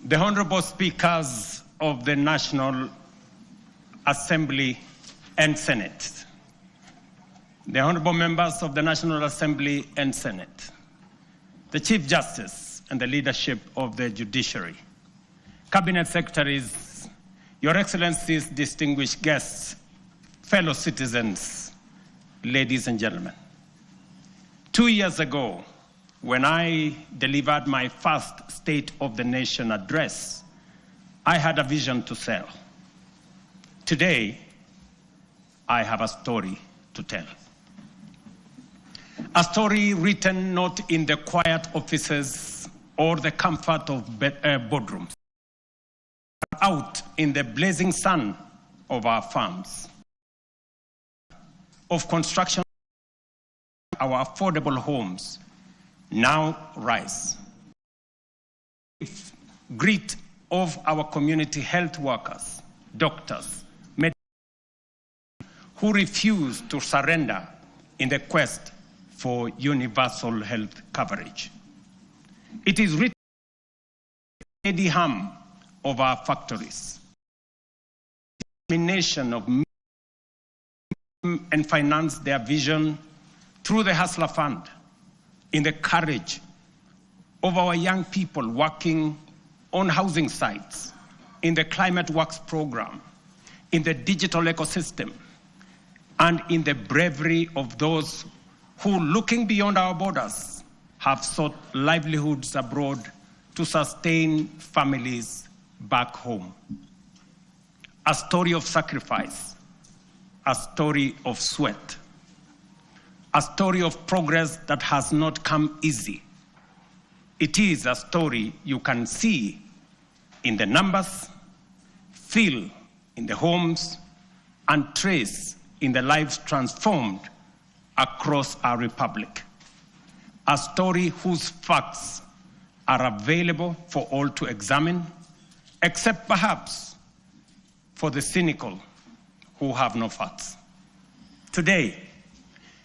The Honorable Speakers of the National Assembly and Senate, the Honorable Members of the National Assembly and Senate, the Chief Justice and the leadership of the Judiciary, Cabinet Secretaries, Your Excellencies, distinguished guests, fellow citizens, ladies and gentlemen. 2 years ago, when I delivered my first State of the Nation address, I had a vision to sell. Today, I have a story to tell. A story written not in the quiet offices or the comfort of boardrooms, but out in the blazing sun of our farms, of construction, our affordable homes now rise. Grit of our community health workers, doctors, who refuse to surrender in the quest for universal health coverage. It is written in the steady hum of our factories, determination of and finance their vision through the Hustler Fund, in the courage of our young people working on housing sites, in the Climate Works program, in the digital ecosystem, and in the bravery of those who, looking beyond our borders, have sought livelihoods abroad to sustain families back home. A story of sacrifice, a story of sweat, a story of progress that has not come easy. It is a story you can see in the numbers, feel in the homes, and trace in the lives transformed across our republic. A story whose facts are available for all to examine, except perhaps for the cynical who have no facts. Today,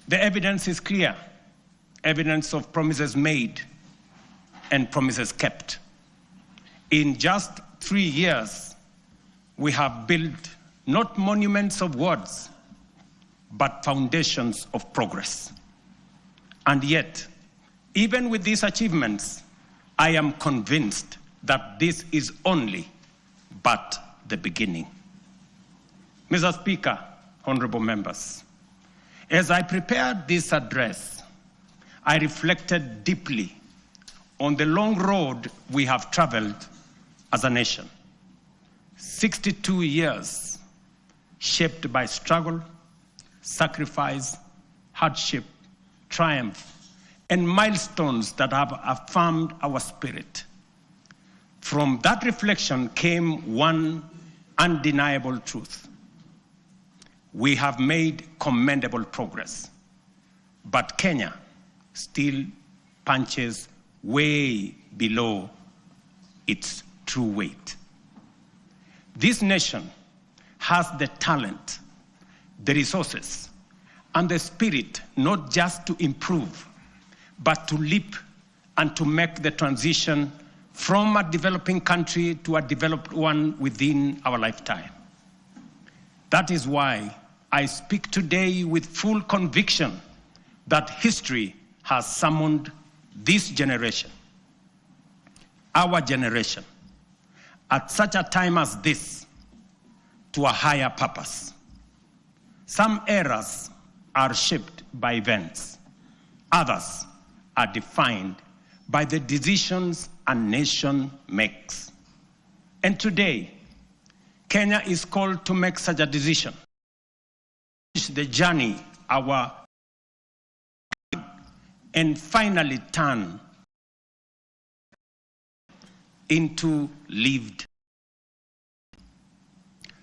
the evidence is clear, evidence of promises made and promises kept. In just 3 years, we have built not monuments of words, but foundations of progress. And yet, even with these achievements, I am convinced that this is only but the beginning. Mr. Speaker, honorable members, as I prepared this address, I reflected deeply on the long road we have traveled as a nation. 62 years shaped by struggle, sacrifice, hardship, triumph, and milestones that have affirmed our spirit. From that reflection came one undeniable truth. We have made commendable progress, but Kenya still punches way below its true weight. This nation has the talent, the resources, and the spirit not just to improve, but to leap and to make the transition from a developing country to a developed one within our lifetime. That is why I speak today with full conviction that history has summoned this generation, our generation, at such a time as this, to a higher purpose. Some eras are shaped by events. Others are defined by the decisions a nation makes. And today, Kenya is called to make such a decision. The journey and finally turn into lived.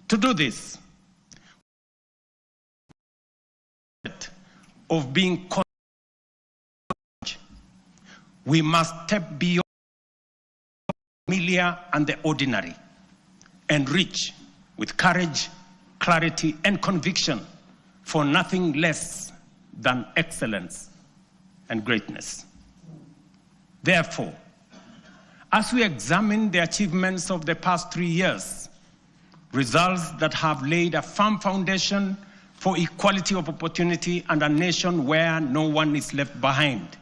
To do this, of being we must step beyond the familiar and the ordinary and reach with courage, clarity, and conviction for nothing less than excellence and greatness. Therefore, As we examine the achievements of the past 3 years, results that have laid a firm foundation for equality of opportunity and a nation where no one is left behind.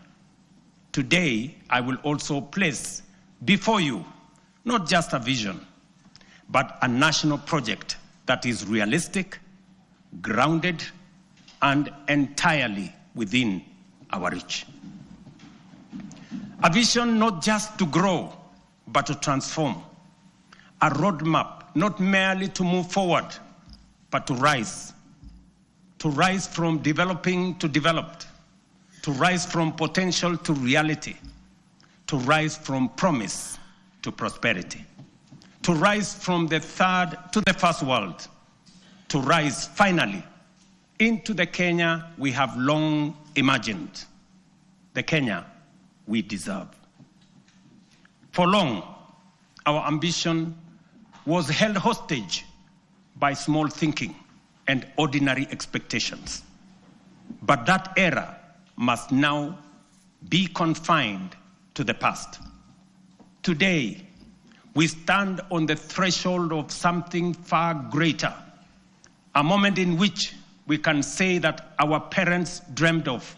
Today, I will also place before you not just a vision, but a national project that is realistic, grounded, and entirely within our reach. A vision not just to grow, but to transform. A roadmap not merely to move forward, but to rise. To rise from developing to developed. To rise from potential to reality. To rise from promise to prosperity. To rise from the third to the first world. To rise finally into the Kenya we have long imagined. The Kenya we deserve. For long, our ambition was held hostage by small thinking and ordinary expectations. But that era must now be confined to the past. Today, we stand on the threshold of something far greater, a moment in which we can say that our parents dreamed of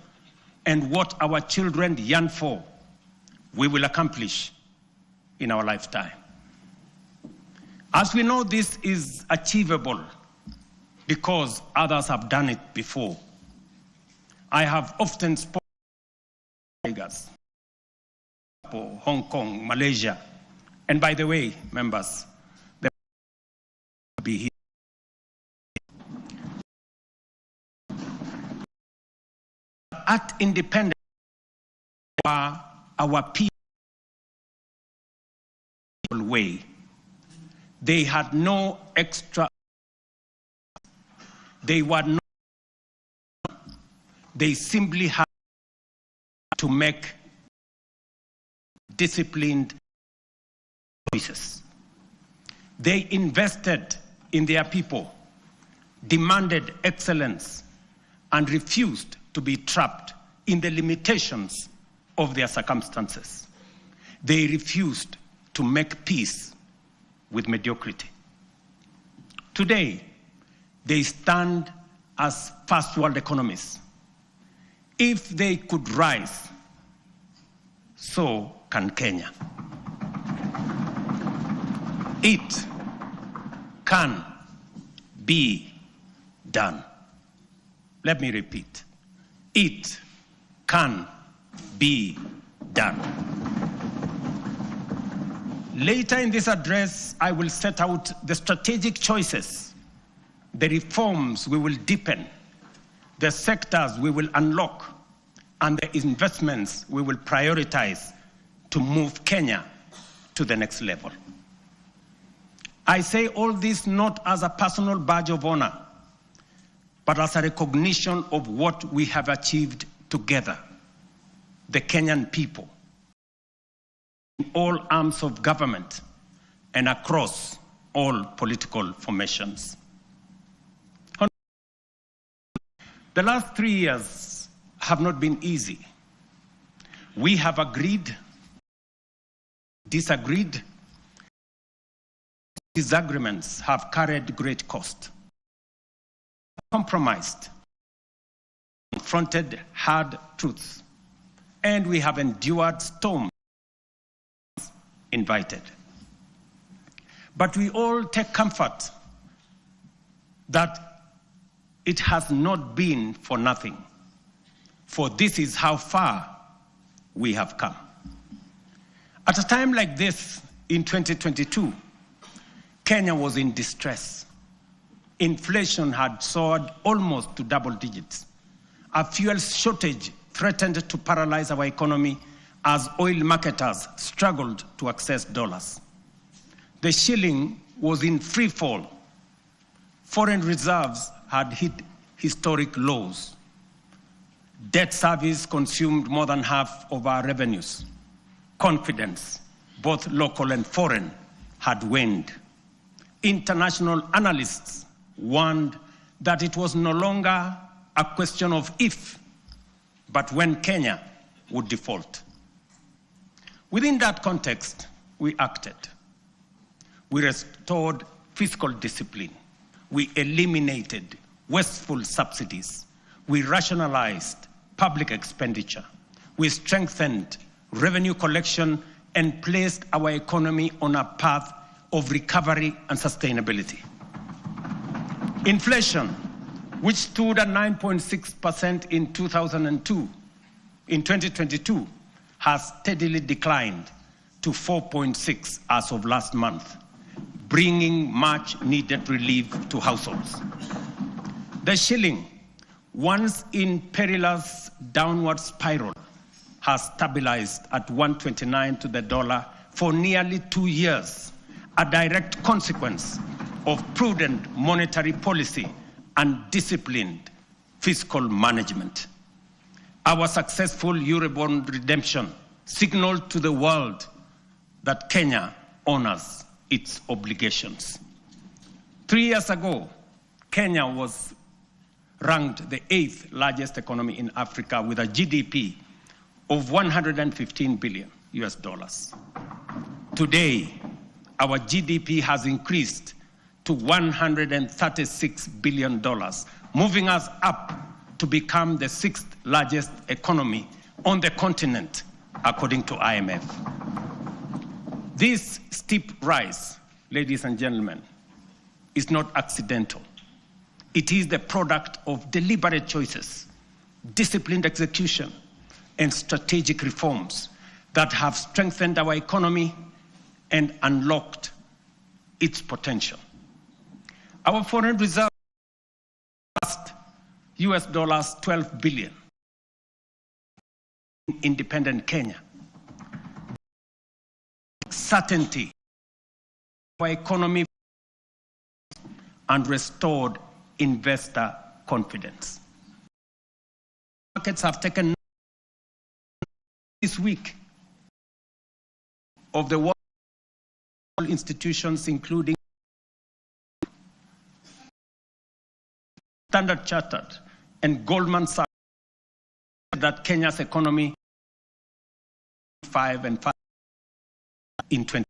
and what our children yearn for, we will accomplish in our lifetime. As we know, this is achievable because others have done it before. I have often spoken to Tigers, Hong Kong, Malaysia, and by the way, members, they will be here. At independence, our people way. They had no extra. They were not. They simply had to make disciplined choices. They invested in their people, demanded excellence, and refused to be trapped in the limitations of their circumstances. They refused to make peace with mediocrity. Today, they stand as first world economies. If they could rise, so can Kenya. It can be done. Let me repeat. It can be done. Later in this address, I will set out the strategic choices, the reforms we will deepen, the sectors we will unlock, and the investments we will prioritize to move Kenya to the next level. I say all this not as a personal badge of honor, but as a recognition of what we have achieved together, the Kenyan people, in all arms of government and across all political formations. The last 3 years have not been easy. We have agreed, disagreed. Disagreements have carried great cost. Compromised, confronted hard truths, and we have endured storms invited. But we all take comfort that it has not been for nothing, for this is how far we have come. At a time like this, in 2022, Kenya was in distress. Inflation had soared almost to double digits. A fuel shortage threatened to paralyze our economy as oil marketers struggled to access dollars. The shilling was in free fall. Foreign reserves had hit historic lows. Debt service consumed more than half of our revenues. Confidence, both local and foreign, had waned. International analysts warned that it was no longer a question of if, but when Kenya would default. Within that context, we acted. We restored fiscal discipline. We eliminated wasteful subsidies. We rationalized public expenditure. We strengthened revenue collection and placed our economy on a path of recovery and sustainability. Inflation, which stood at 9.6% in 2002, in 2022, has steadily declined to 4.6% as of last month, bringing much needed relief to households. The shilling, once in perilous downward spiral, has stabilized at 129 to the dollar for nearly 2 years, a direct consequence of prudent monetary policy and disciplined fiscal management. Our successful Eurobond redemption signaled to the world that Kenya honors its obligations. 3 years ago, Kenya was ranked the 8th largest economy in Africa with a GDP of $115 billion US. Today, our GDP has increased to $136 billion, moving us up to become the 6th largest economy on the continent, according to IMF. This steep rise, ladies and gentlemen, is not accidental. It is the product of deliberate choices, disciplined execution, and strategic reforms that have strengthened our economy and unlocked its potential. Our foreign reserves passed $12 billion in independent Kenya. Certainty, our economy, and restored investor confidence. Markets have taken this week of the world institutions, including Standard Chartered and Goldman Sachs, that Kenya's economy 5 and 5 in 20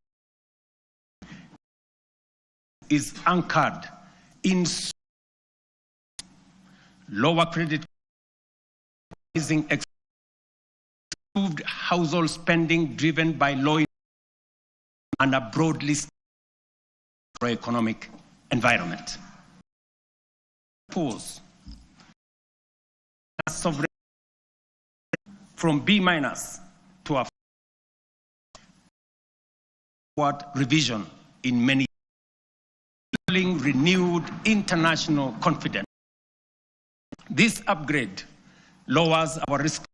is anchored in lower credit, rising improved household spending driven by low and a broadly economic environment. Pause. From B- to a forward revision in many, renewed international confidence. This upgrade lowers our risk,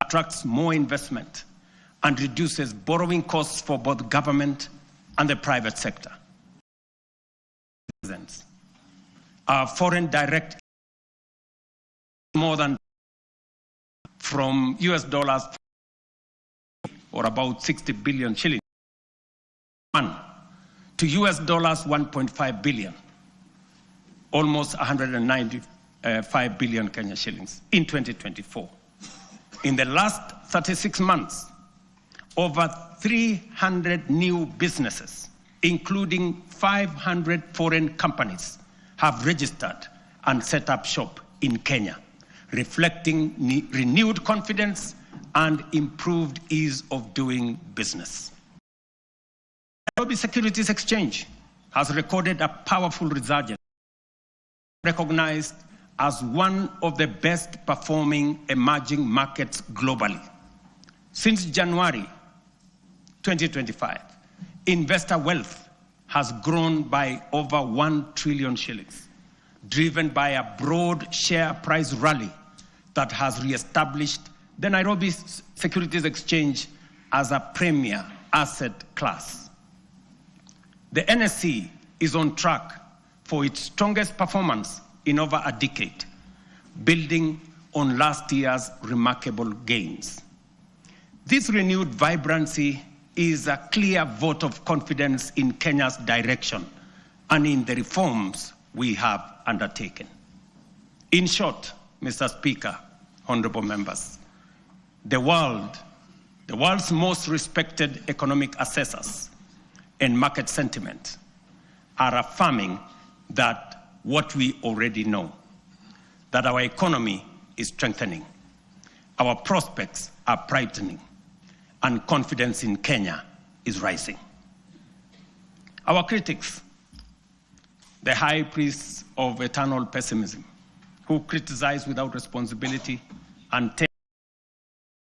attracts more investment, and reduces borrowing costs for both government and the private sector. Our foreign direct more than from US dollars or about 60 billion shillings to US dollars 1.5 billion, almost 195 billion Kenya shillings in 2024. In the last 36 months, over 300 new businesses, including 500 foreign companies, have registered and set up shop in Kenya, reflecting renewed confidence and improved ease of doing business. Nairobi Securities Exchange has recorded a powerful resurgence, recognized as one of the best performing emerging markets globally. Since January 2025, investor wealth has grown by over 1 trillion shillings, driven by a broad share price rally that has re-established the Nairobi Securities Exchange as a premier asset class. The NSE is on track for its strongest performance in over a decade, building on last year's remarkable gains. This renewed vibrancy is a clear vote of confidence in Kenya's direction and in the reforms we have undertaken. In short, Mr. Speaker, honorable members, the world The world's most respected economic assessors and market sentiment are affirming that what we already know, that our economy is strengthening, our prospects are brightening, and confidence in Kenya is rising. Our critics, the high priests of eternal pessimism, who criticize without responsibility and take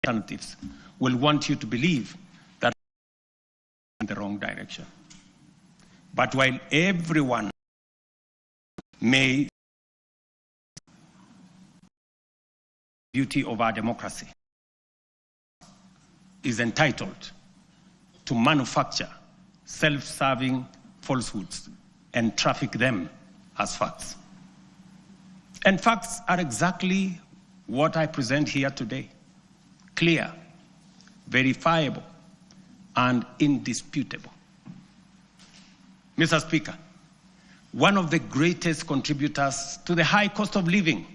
alternatives, will want you to believe that in the wrong direction. But while everyone may beauty of our democracy is entitled to manufacture self-serving falsehoods and traffic them as facts. And facts are exactly what I present here today: clear, verifiable, and indisputable. Mr. Speaker, one of the greatest contributors to the high cost of living,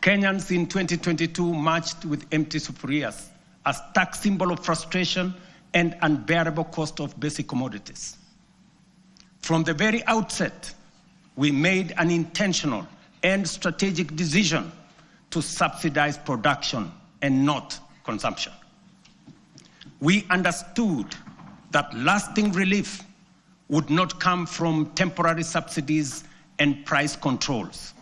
Kenyans in 2022 marched with empty sufurias, a stark symbol of frustration and unbearable cost of basic commodities. From the very outset, we made an intentional and strategic decision to subsidize production and not consumption. We understood that lasting relief would not come from temporary subsidies and price controls,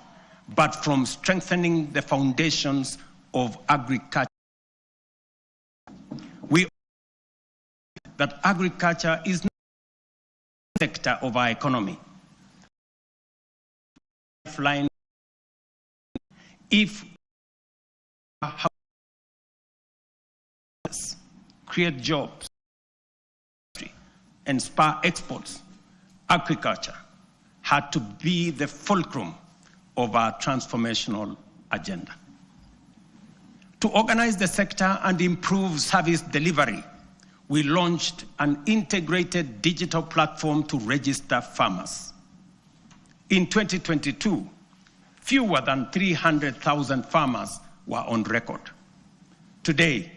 but from strengthening the foundations of agriculture. We know that agriculture is not a sector of our economy. If create jobs and spur exports, agriculture had to be the fulcrum of our transformational agenda. To organize the sector and improve service delivery, we launched an integrated digital platform to register farmers. In 2022, fewer than 300,000 farmers were on record. Today,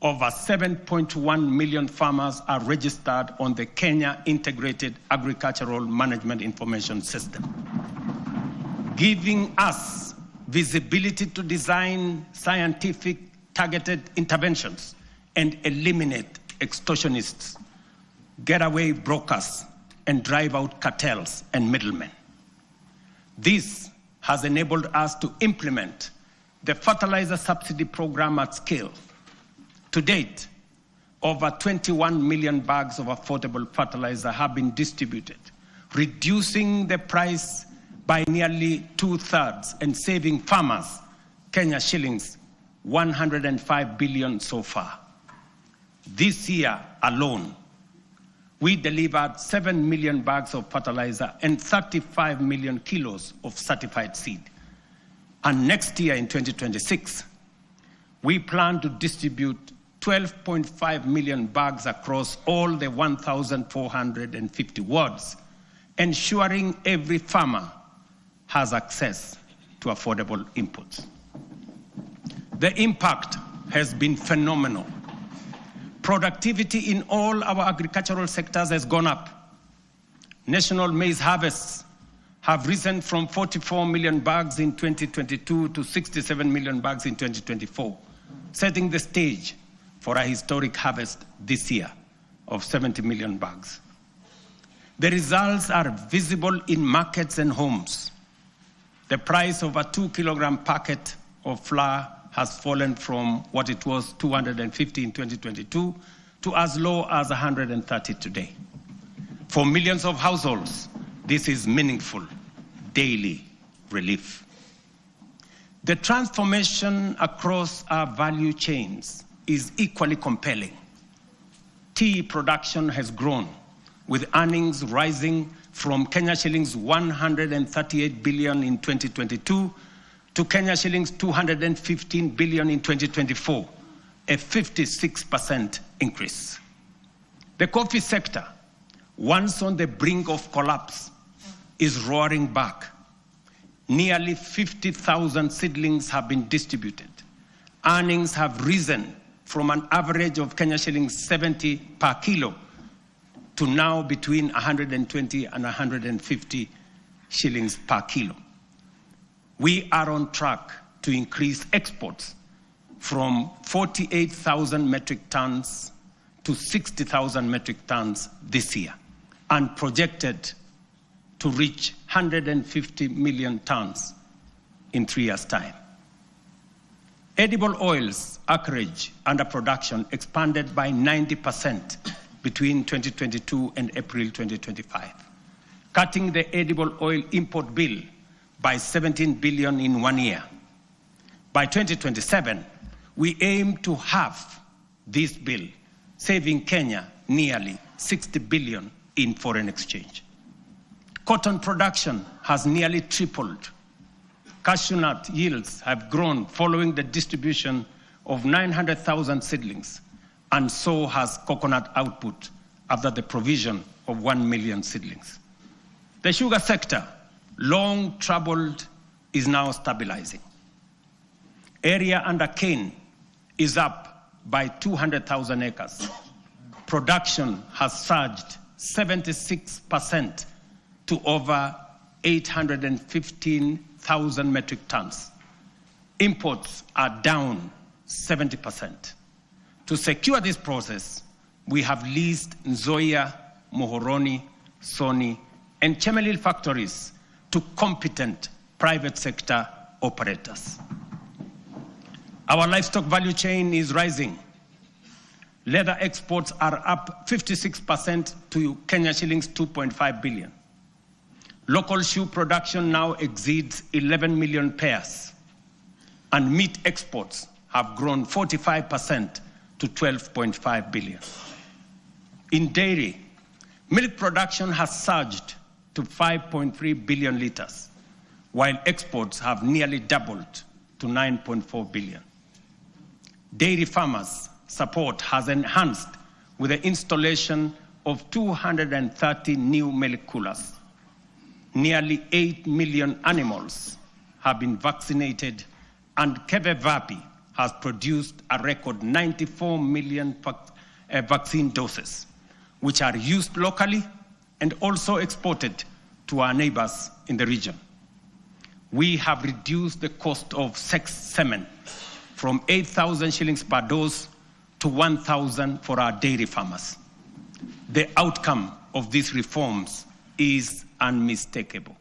over 7.1 million farmers are registered on the Kenya Integrated Agricultural Management Information System, giving us visibility to design scientific targeted interventions and eliminate extortionists, getaway brokers, and drive out cartels and middlemen. This has enabled us to implement the fertilizer subsidy program at scale. To date, over 21 million bags of affordable fertilizer have been distributed, reducing the price by nearly 2/3 and saving farmers Kenya shillings 105 billion so far. This year alone, we delivered 7 million bags of fertilizer and 35 million kilos of certified seed. And next year in 2026, we plan to distribute 12.5 million bags across all the 1,450 wards, ensuring every farmer has access to affordable inputs. The impact has been phenomenal. Productivity in all our agricultural sectors has gone up. National maize harvests have risen from 44 million bags in 2022 to 67 million bags in 2024, setting the stage for a historic harvest this year of 70 million bags. The results are visible in markets and homes. The price of a 2-kilogram packet of flour has fallen from what it was 250 in 2022 to as low as 130 today. For millions of households, this is meaningful daily relief. The transformation across our value chains is equally compelling. Tea production has grown, with earnings rising from Kenya shillings 138 billion in 2022 to Kenya shillings 215 billion in 2024, a 56% increase. The coffee sector, once on the brink of collapse, is roaring back. Nearly 50,000 seedlings have been distributed, earnings have risen from an average of Kenya shillings 70 per kilo to now between 120 and 150 shillings per kilo. We are on track to increase exports from 48,000 metric tons to 60,000 metric tons this year, and projected to reach 150 million tons in 3 years' time. Edible oils acreage under production expanded by 90% between 2022 and April 2025, cutting the edible oil import bill by 17 billion in 1 year. By 2027, we aim to halve this bill, saving Kenya nearly 60 billion in foreign exchange. Cotton production has nearly tripled. Cashew nut yields have grown following the distribution of 900,000 seedlings, and so has coconut output after the provision of 1 million seedlings. The sugar sector, long troubled, is now stabilizing. Area under cane is up by 200,000 acres. Production has surged 76% to over 815,000 metric tons. Imports are down 70%. To secure this process, we have leased Nzoia, Muhoroni, Sony, and Chemelil factories to competent private sector operators. Our livestock value chain is rising. Leather exports are up 56% to Kenya shillings 2.5 billion. Local shoe production now exceeds 11 million pairs, and meat exports have grown 45% to 12.5 billion. In dairy, milk production has surged to 5.3 billion liters, while exports have nearly doubled to 9.4 billion. Dairy farmers' support has enhanced with the installation of 230 new milk coolers. Nearly 8 million animals have been vaccinated, and Kevevapi has produced a record 94 million vaccine doses, which are used locally and also exported to our neighbors in the region. We have reduced the cost of sex semen from 8,000 shillings per dose to 1,000 for our dairy farmers. The outcome of these reforms is unmistakable.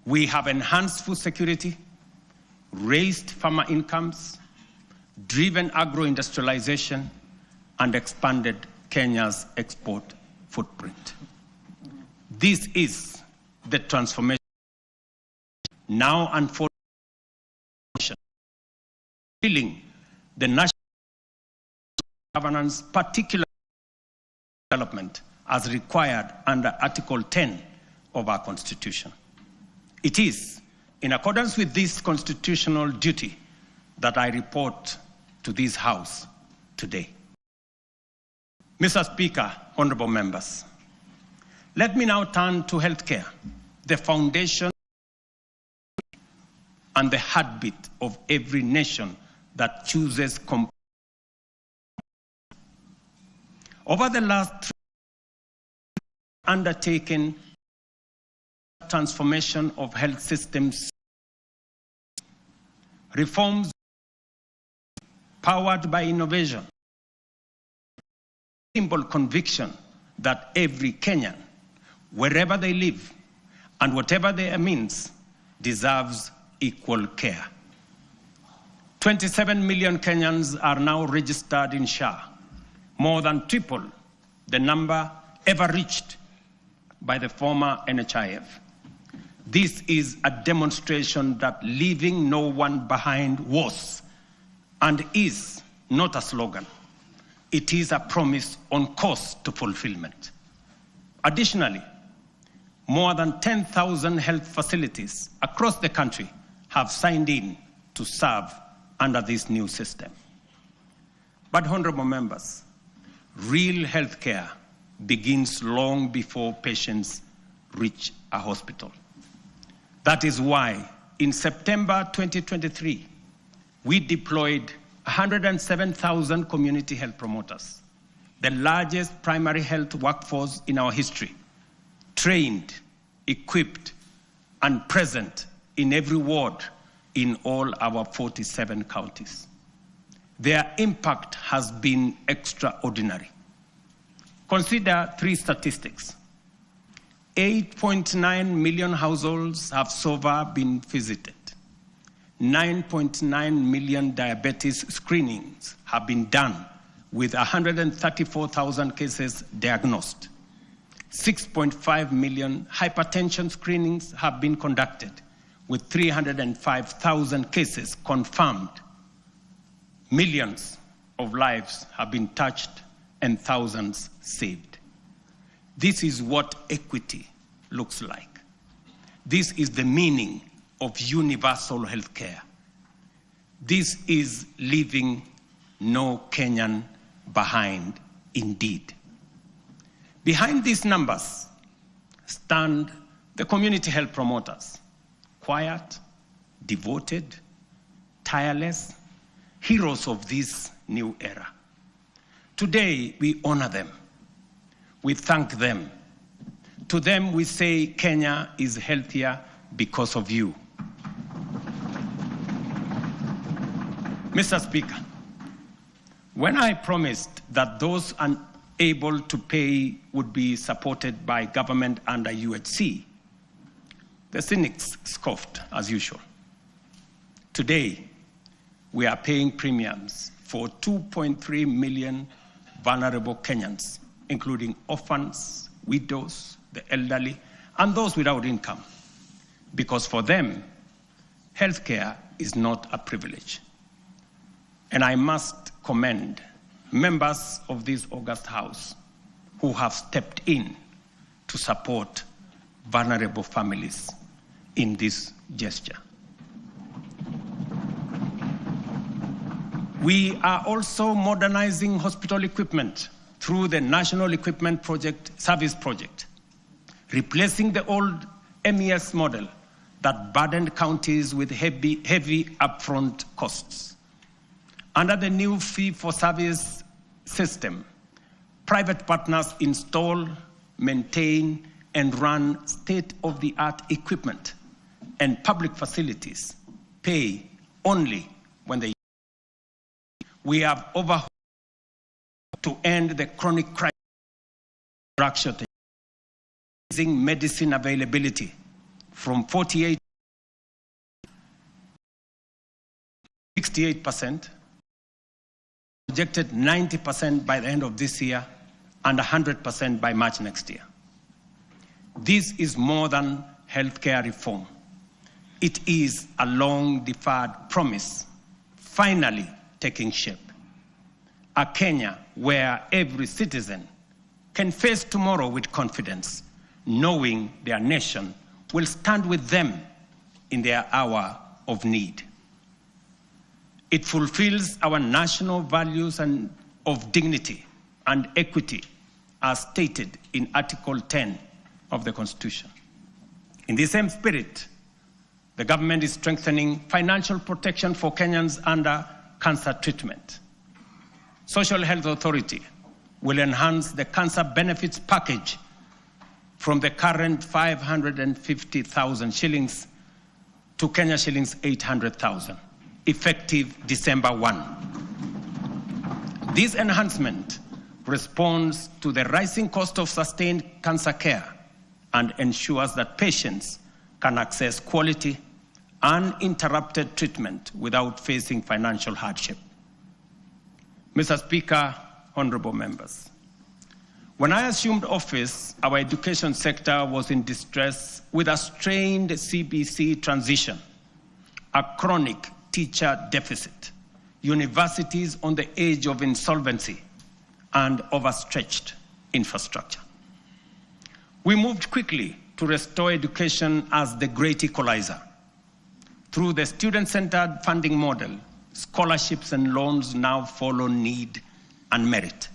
We have enhanced food security, raised farmer incomes, driven agro-industrialization, and expanded Kenya's export footprint. This is the transformation now unfolding, filling the national governance, particular development as required under Article 10 of our Constitution. It is in accordance with this constitutional duty that I report to this House today. Mr. Speaker, honorable members, let me now turn to healthcare, the foundation and the heartbeat of every nation that chooses compassion. Over the last 3 years, undertaken transformation of health systems, reforms powered by innovation, simple conviction that every Kenyan, wherever they live and whatever their means, deserves equal care. 27 million Kenyans are now registered in SHA, more than triple the number ever reached by the former NHIF. This is a demonstration that leaving no one behind was and is not a slogan. It is a promise on course to fulfillment. Additionally, more than 10,000 health facilities across the country have signed in to serve under this new system. But honorable members, real health care begins long before patients reach a hospital. That is why in September 2023, we deployed 107,000 community health promoters, the largest primary health workforce in our history, trained, equipped, and present in every ward in all our 47 counties. Their impact has been extraordinary. Consider 3 statistics. 8.9 million households have so far been visited. 9.9 million diabetes screenings have been done with 134,000 cases diagnosed. 6.5 million hypertension screenings have been conducted with 305,000 cases confirmed. Millions of lives have been touched and thousands saved. This is what equity looks like. This is the meaning of universal health care. This is leaving no Kenyan behind indeed. Behind these numbers stand the community health promoters, quiet, devoted, tireless, heroes of this new era. Today, we honor them. We thank them. To them, we say Kenya is healthier because of you. Mr. Speaker, when I promised that those unable to pay would be supported by government under UHC, the cynics scoffed as usual. Today, we are paying premiums for 2.3 million vulnerable Kenyans, including orphans, widows, the elderly, and those without income, because for them, healthcare is not a privilege. And I must commend members of this august House who have stepped in to support vulnerable families in this gesture. We are also modernizing hospital equipment through the National Equipment Service Project, replacing the old MES model that burdened counties with heavy upfront costs. Under the new fee-for-service system, private partners install, maintain, and run state-of-the-art equipment, and public facilities pay only when they. We have overhauled to end the chronic crisis of drug shortage, raising medicine availability from 48% to 68%, projected 90% by the end of this year, and 100% by March next year. This is more than healthcare reform. It is a long-deferred promise, finally taking shape. A Kenya where every citizen can face tomorrow with confidence, knowing their nation will stand with them in their hour of need. It fulfills our national values of dignity and equity as stated in Article 10 of the Constitution. In the same spirit, the government is strengthening financial protection for Kenyans under cancer treatment. Social Health Authority will enhance the cancer benefits package from the current 550,000 shillings to Kenya shillings 800,000, effective December 1. This enhancement responds to the rising cost of sustained cancer care and ensures that patients can access quality, uninterrupted treatment without facing financial hardship. Mr. Speaker, honorable members, when I assumed office, our education sector was in distress with a strained CBC transition, a chronic teacher deficit, universities on the edge of insolvency, and overstretched infrastructure. We moved quickly to restore education as the great equalizer. Through the student-centered funding model, scholarships and loans now follow need and merit,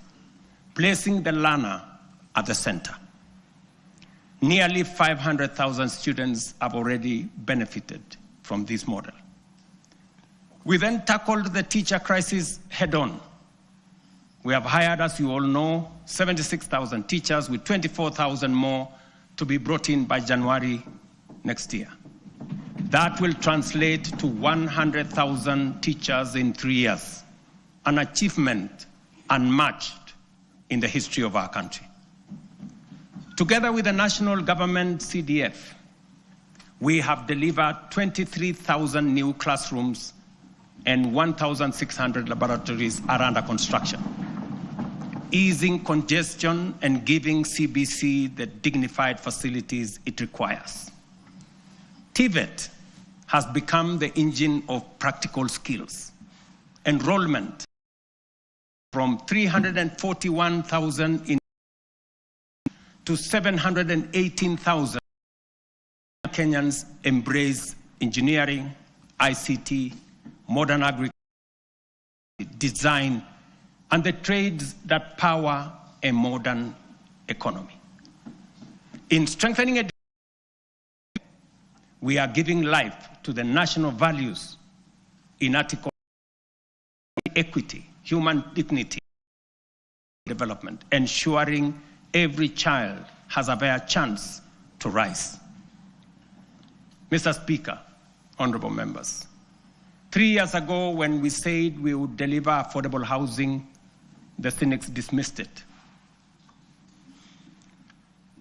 placing the learner at the center. Nearly 500,000 students have already benefited from this model. We then tackled the teacher crisis head-on. We have hired, as you all know, 76,000 teachers, with 24,000 more to be brought in by January next year. That will translate to 100,000 teachers in 3 years, an achievement unmatched in the history of our country. Together with the national government CDF, we have delivered 23,000 new classrooms and 1,600 laboratories are under construction, easing congestion and giving CBC the dignified facilities it requires. TVET has become the engine of practical skills. Enrollment from 341,000 to 718,000 Kenyans embrace engineering, ICT, modern agriculture, design, and the trades that power a modern economy. In strengthening education, we are giving life to the national values in Article equity, human dignity, development, ensuring every child has a fair chance to rise. Mr. Speaker, honorable members, 3 years ago when we said we would deliver affordable housing, the cynics dismissed it.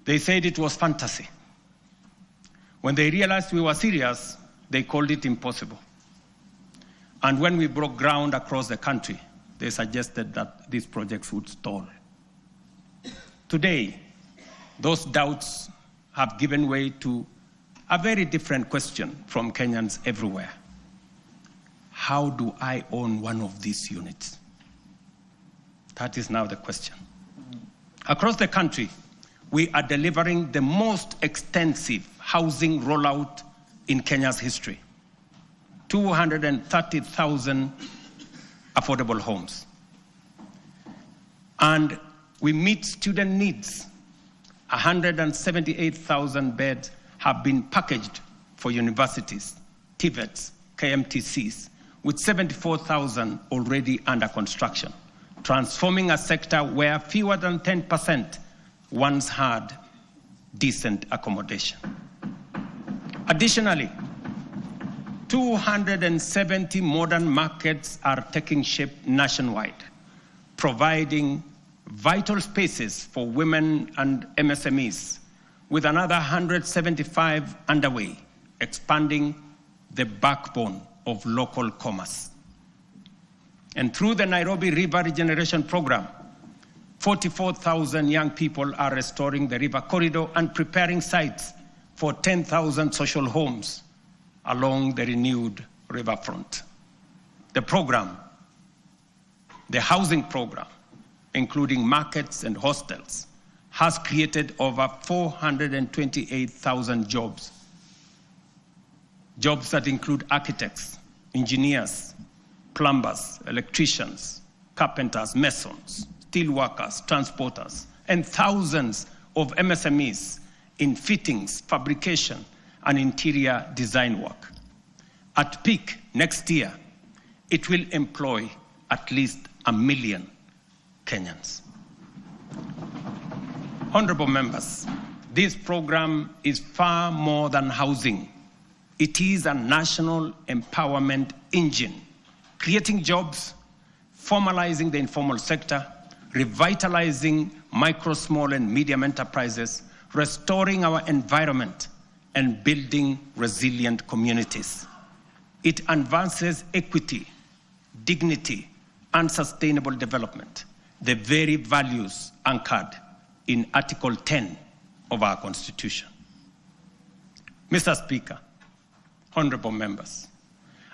They said it was fantasy. When they realized we were serious, they called it impossible. And when we broke ground across the country, they suggested that these projects would stall. Today, those doubts have given way to a very different question from Kenyans everywhere. How do I own one of these units? That is now the question. Across the country, we are delivering the most extensive housing rollout in Kenya's history. 230,000 affordable homes. And we meet student needs. 178,000 beds have been packaged for universities, TVETs, KMTCs, with 74,000 already under construction, transforming a sector where fewer than 10% once had decent accommodation. Additionally, 270 modern markets are taking shape nationwide, providing vital spaces for women and MSMEs, with another 175 underway, expanding the backbone of local commerce. And through the Nairobi River Regeneration Program, 44,000 young people are restoring the river corridor and preparing sites for 10,000 social homes along the renewed riverfront. The program, the housing program, including markets and hostels, has created over 428,000 jobs. Jobs that include architects, engineers, plumbers, electricians, carpenters, masons, steel workers, transporters, and thousands of MSMEs in fittings, fabrication, and interior design work. At peak next year, it will employ at least 1 million Kenyans. Honorable members, this program is far more than housing. It is a national empowerment engine, creating jobs, formalizing the informal sector, revitalizing micro, small, and medium enterprises, restoring our environment, and building resilient communities. It advances equity, dignity, and sustainable development, the very values anchored in Article 10 of our Constitution. Mr. Speaker, honorable members,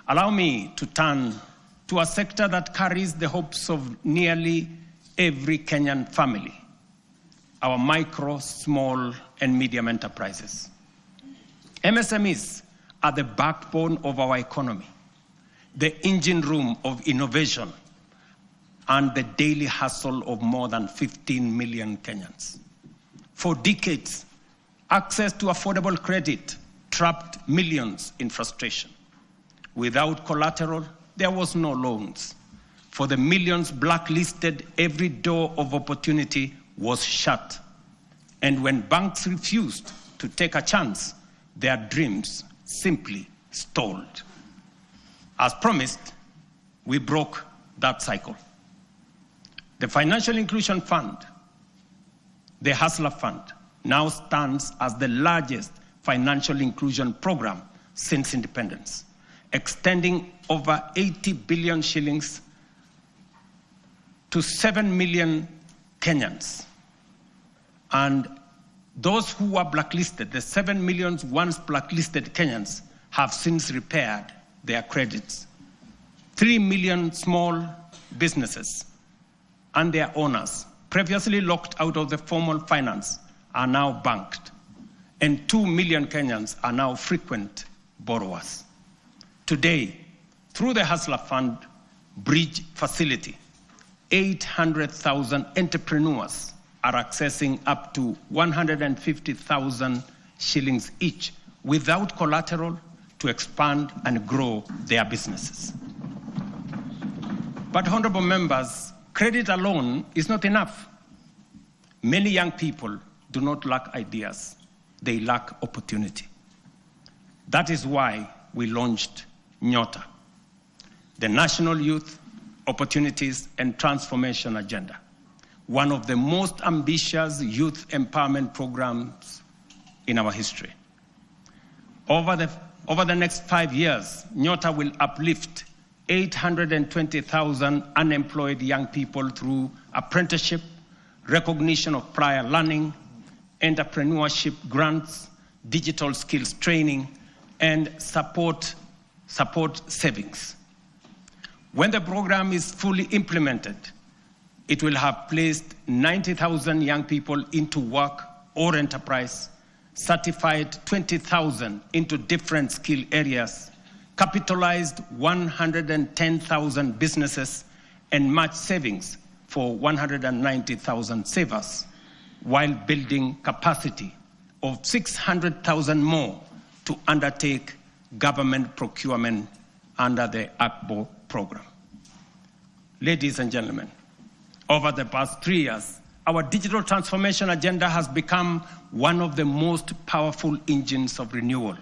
allow me to turn to a sector that carries the hopes of nearly every Kenyan family, our micro, small, and medium enterprises. MSMEs are the backbone of our economy, the engine room of innovation, and the daily hustle of more than 15 million Kenyans. For decades, access to affordable credit trapped millions in frustration. Without collateral, there was no loans. For the millions blacklisted, every door of opportunity was shut. And when banks refused to take a chance, their dreams simply stalled. As promised, we broke that cycle. The Financial Inclusion Fund, the Hustler Fund, now stands as the largest financial inclusion program since independence, extending over 80 billion shillings to 7 million Kenyans. And those who were blacklisted, the 7 million once blacklisted Kenyans, have since repaired their credits. 3 million small businesses and their owners, previously locked out of the formal finance, are now banked. And 2 million Kenyans are now frequent borrowers. Today, through the Hustler Fund Bridge Facility, 800,000 entrepreneurs are accessing up to 150,000 shillings each without collateral to expand and grow their businesses. But honorable members, credit alone is not enough. Many young people do not lack ideas, they lack opportunity. That is why we launched Nyota, the National Youth Opportunities and Transformation Agenda, one of the most ambitious youth empowerment programs in our history. Over the next 5 years, Nyota will uplift 820,000 unemployed young people through apprenticeship, recognition of prior learning, entrepreneurship grants, digital skills training, and support savings. When the program is fully implemented, it will have placed 90,000 young people into work or enterprise, certified 20,000 into different skill areas, capitalized 110,000 businesses, and matched savings for 190,000 savers, while building capacity of 600,000 more to undertake government procurement under the ACBO program. Ladies and gentlemen, over the past 3 years, our digital transformation agenda has become one of the most powerful engines of renewal.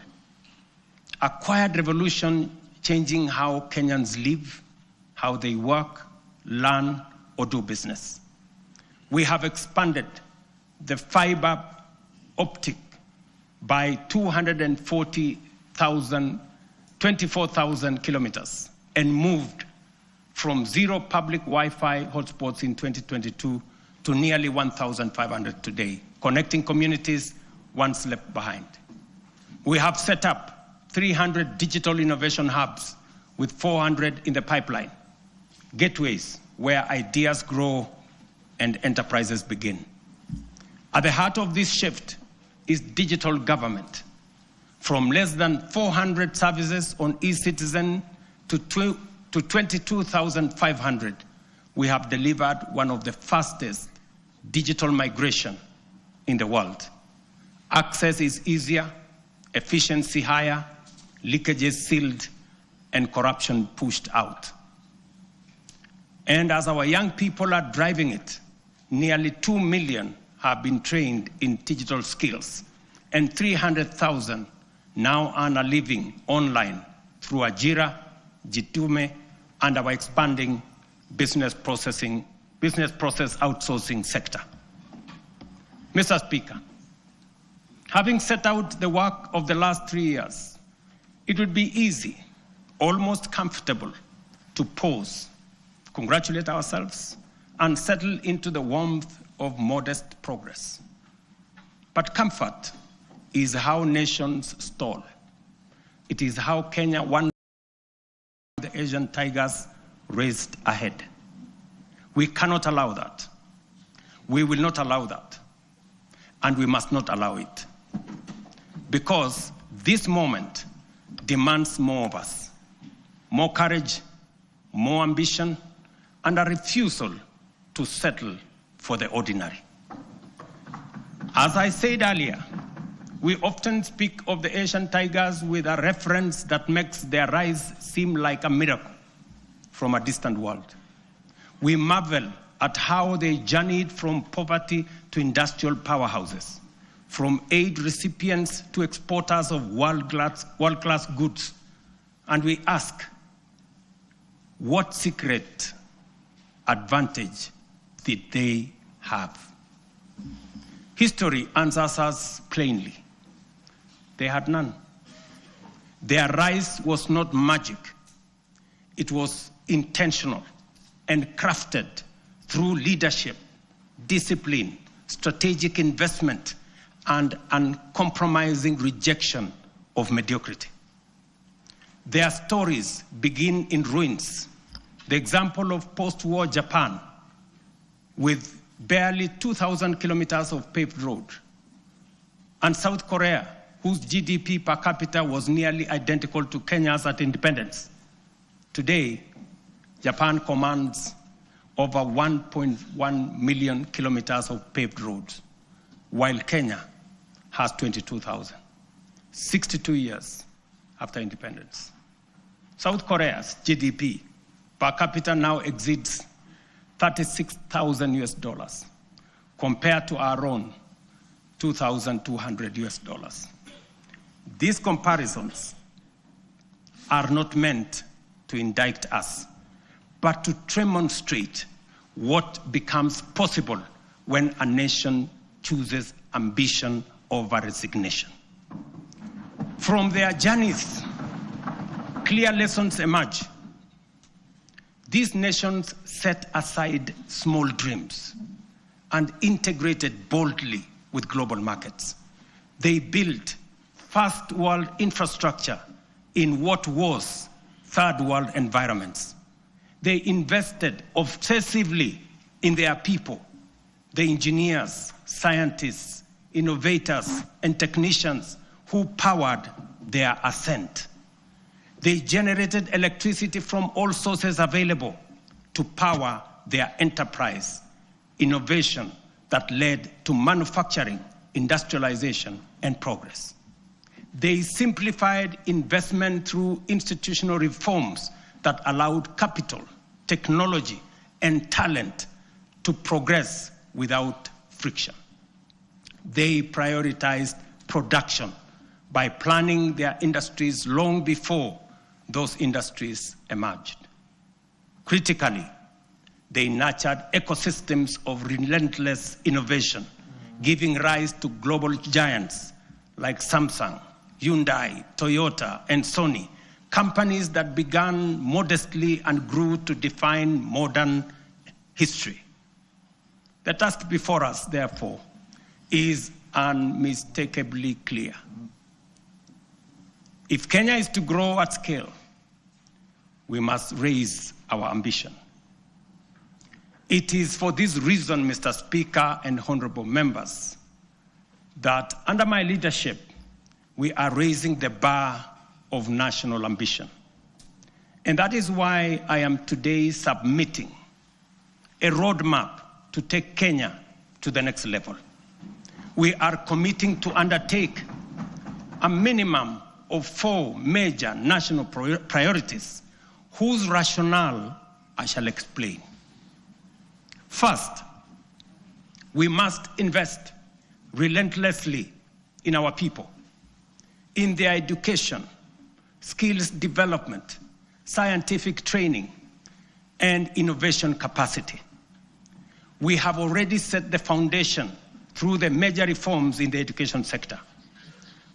A quiet revolution changing how Kenyans live, how they work, learn, or do business. We have expanded the fiber optic by 24,000 kilometers and moved from 0 public Wi-Fi hotspots in 2022 to nearly 1,500 today, connecting communities once left behind. We have set up 300 digital innovation hubs with 400 in the pipeline, gateways where ideas grow and enterprises begin. At the heart of this shift is digital government. From less than 400 services on e-Citizen to 22,500, we have delivered one of the fastest digital migration in the world. Access is easier, efficiency higher, leakages sealed, and corruption pushed out. And as our young people are driving it, nearly 2 million have been trained in digital skills, and 300,000 now earn a living online through Ajira, Jitume, and our expanding business process outsourcing sector. Mr. Speaker, having set out the work of the last 3 years, it would be easy, almost comfortable, to pause, congratulate ourselves, and settle into the warmth of modest progress. But comfort is how nations stall. It is how Kenya won the Asian tigers raced ahead. We cannot allow that. We will not allow that. And we must not allow it. Because this moment demands more of us. More courage, more ambition, and a refusal to settle for the ordinary. As I said earlier, we often speak of the Asian tigers with a reference that makes their rise seem like a miracle. from a distant world. We marvel at how they journeyed from poverty to industrial powerhouses, from aid recipients to exporters of world-class goods. And we ask, what secret advantage did they have? History answers us plainly. They had none. Their rise was not magic. It was intentional and crafted through leadership, discipline, strategic investment, and uncompromising rejection of mediocrity. Their stories begin in ruins. The example of post-war Japan, with barely 2,000 kilometers of paved road, and South Korea, whose GDP per capita was nearly identical to Kenya's at independence. Today, Japan commands over 1.1 million kilometers of paved roads, while Kenya has 22,000, 62 years after independence. South Korea's GDP per capita now exceeds 36,000 US dollars, compared to our own 2,200 US dollars. These comparisons are not meant to indict us, but to demonstrate what becomes possible when a nation chooses ambition over resignation. From their journeys, clear lessons emerge. These nations set aside small dreams and integrated boldly with global markets. They built first world infrastructure in what was third world environments. They invested obsessively in their people, the engineers, scientists, innovators, and technicians who powered their ascent. They generated electricity from all sources available to power their enterprise, innovation that led to manufacturing, industrialization, and progress. They simplified investment through institutional reforms that allowed capital, technology, and talent to progress without friction. They prioritized production by planning their industries long before those industries emerged. Critically, they nurtured ecosystems of relentless innovation, giving rise to global giants like Samsung, Hyundai, Toyota, and Sony, companies that began modestly and grew to define modern history. The task before us, therefore, is unmistakably clear. If Kenya is to grow at scale, we must raise our ambition. It is for this reason, Mr. Speaker and honorable members, that under my leadership, we are raising the bar of national ambition. And that is why I am today submitting a roadmap to take Kenya to the next level. We are committing to undertake a minimum of 4 major national priorities whose rationale I shall explain. First, we must invest relentlessly in our people, in their education, skills development, scientific training, and innovation capacity. We have already set the foundation through the major reforms in the education sector.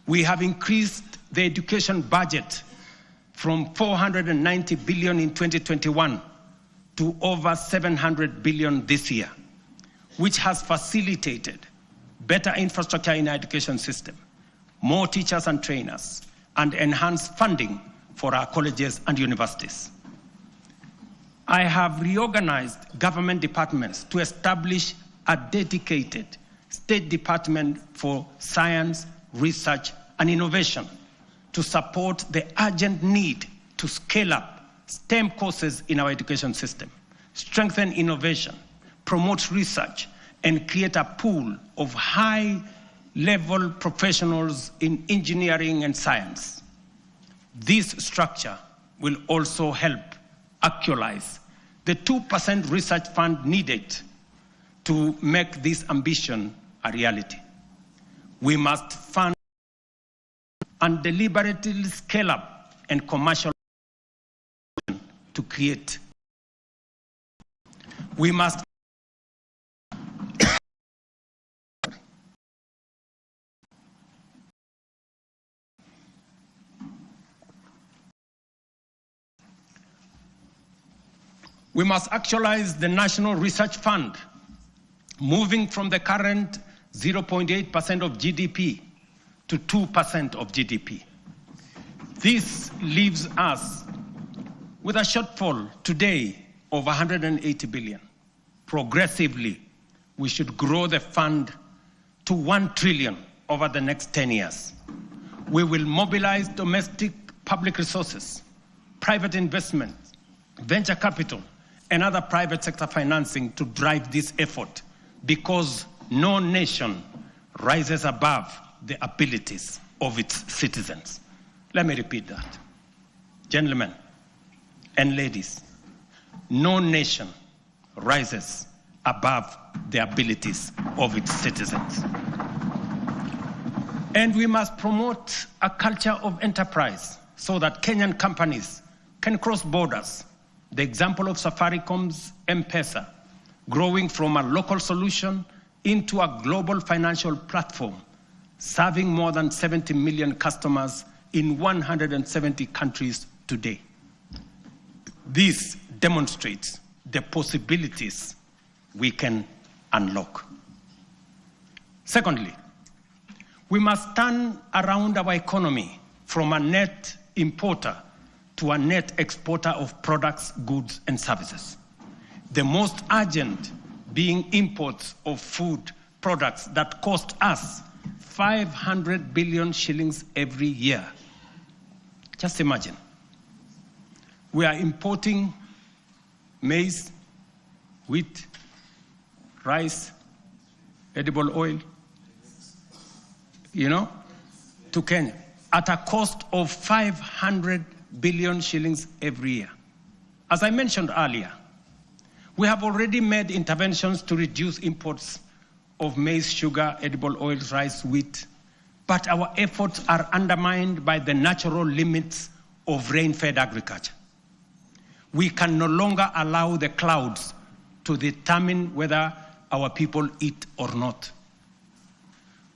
We have increased the education budget from 490 billion in 2021 to over 700 billion this year, which has facilitated better infrastructure in our education system, more teachers and trainers, and enhanced funding for our colleges and universities. I have reorganized government departments to establish a dedicated State Department for Science, Research, and Innovation to support the urgent need to scale up STEM courses in our education system, strengthen innovation, promote research, and create a pool of high-level professionals in engineering and science. This structure will also help actualize the 2% research fund needed to make this ambition a reality. We must fund and deliberately scale up and commercial to create. We must actualize the National Research Fund, moving from the current 0.8% of GDP to 2% of GDP. This leaves us with a shortfall today of 180 billion. Progressively, we should grow the fund to 1 trillion over the next 10 years. We will mobilize domestic public resources, private investment, venture capital, and other private sector financing to drive this effort, because no nation rises above the abilities of its citizens. Let me repeat that. Gentlemen and ladies, no nation rises above the abilities of its citizens. And we must promote a culture of enterprise so that Kenyan companies can cross borders. The example of Safaricom's M-Pesa, growing from a local solution into a global financial platform, serving more than 70 million customers in 170 countries today. This demonstrates the possibilities we can unlock. Secondly, we must turn around our economy from a net importer to a net exporter of products, goods, and services. The most urgent being imports of food products that cost us 500 billion shillings every year. Just imagine. We are importing maize, wheat, rice, edible oil, to Kenya at a cost of 500 billion shillings every year. As I mentioned earlier, we have already made interventions to reduce imports of maize, sugar, edible oils, rice, wheat, but our efforts are undermined by the natural limits of rain-fed agriculture. We can no longer allow the clouds to determine whether our people eat or not.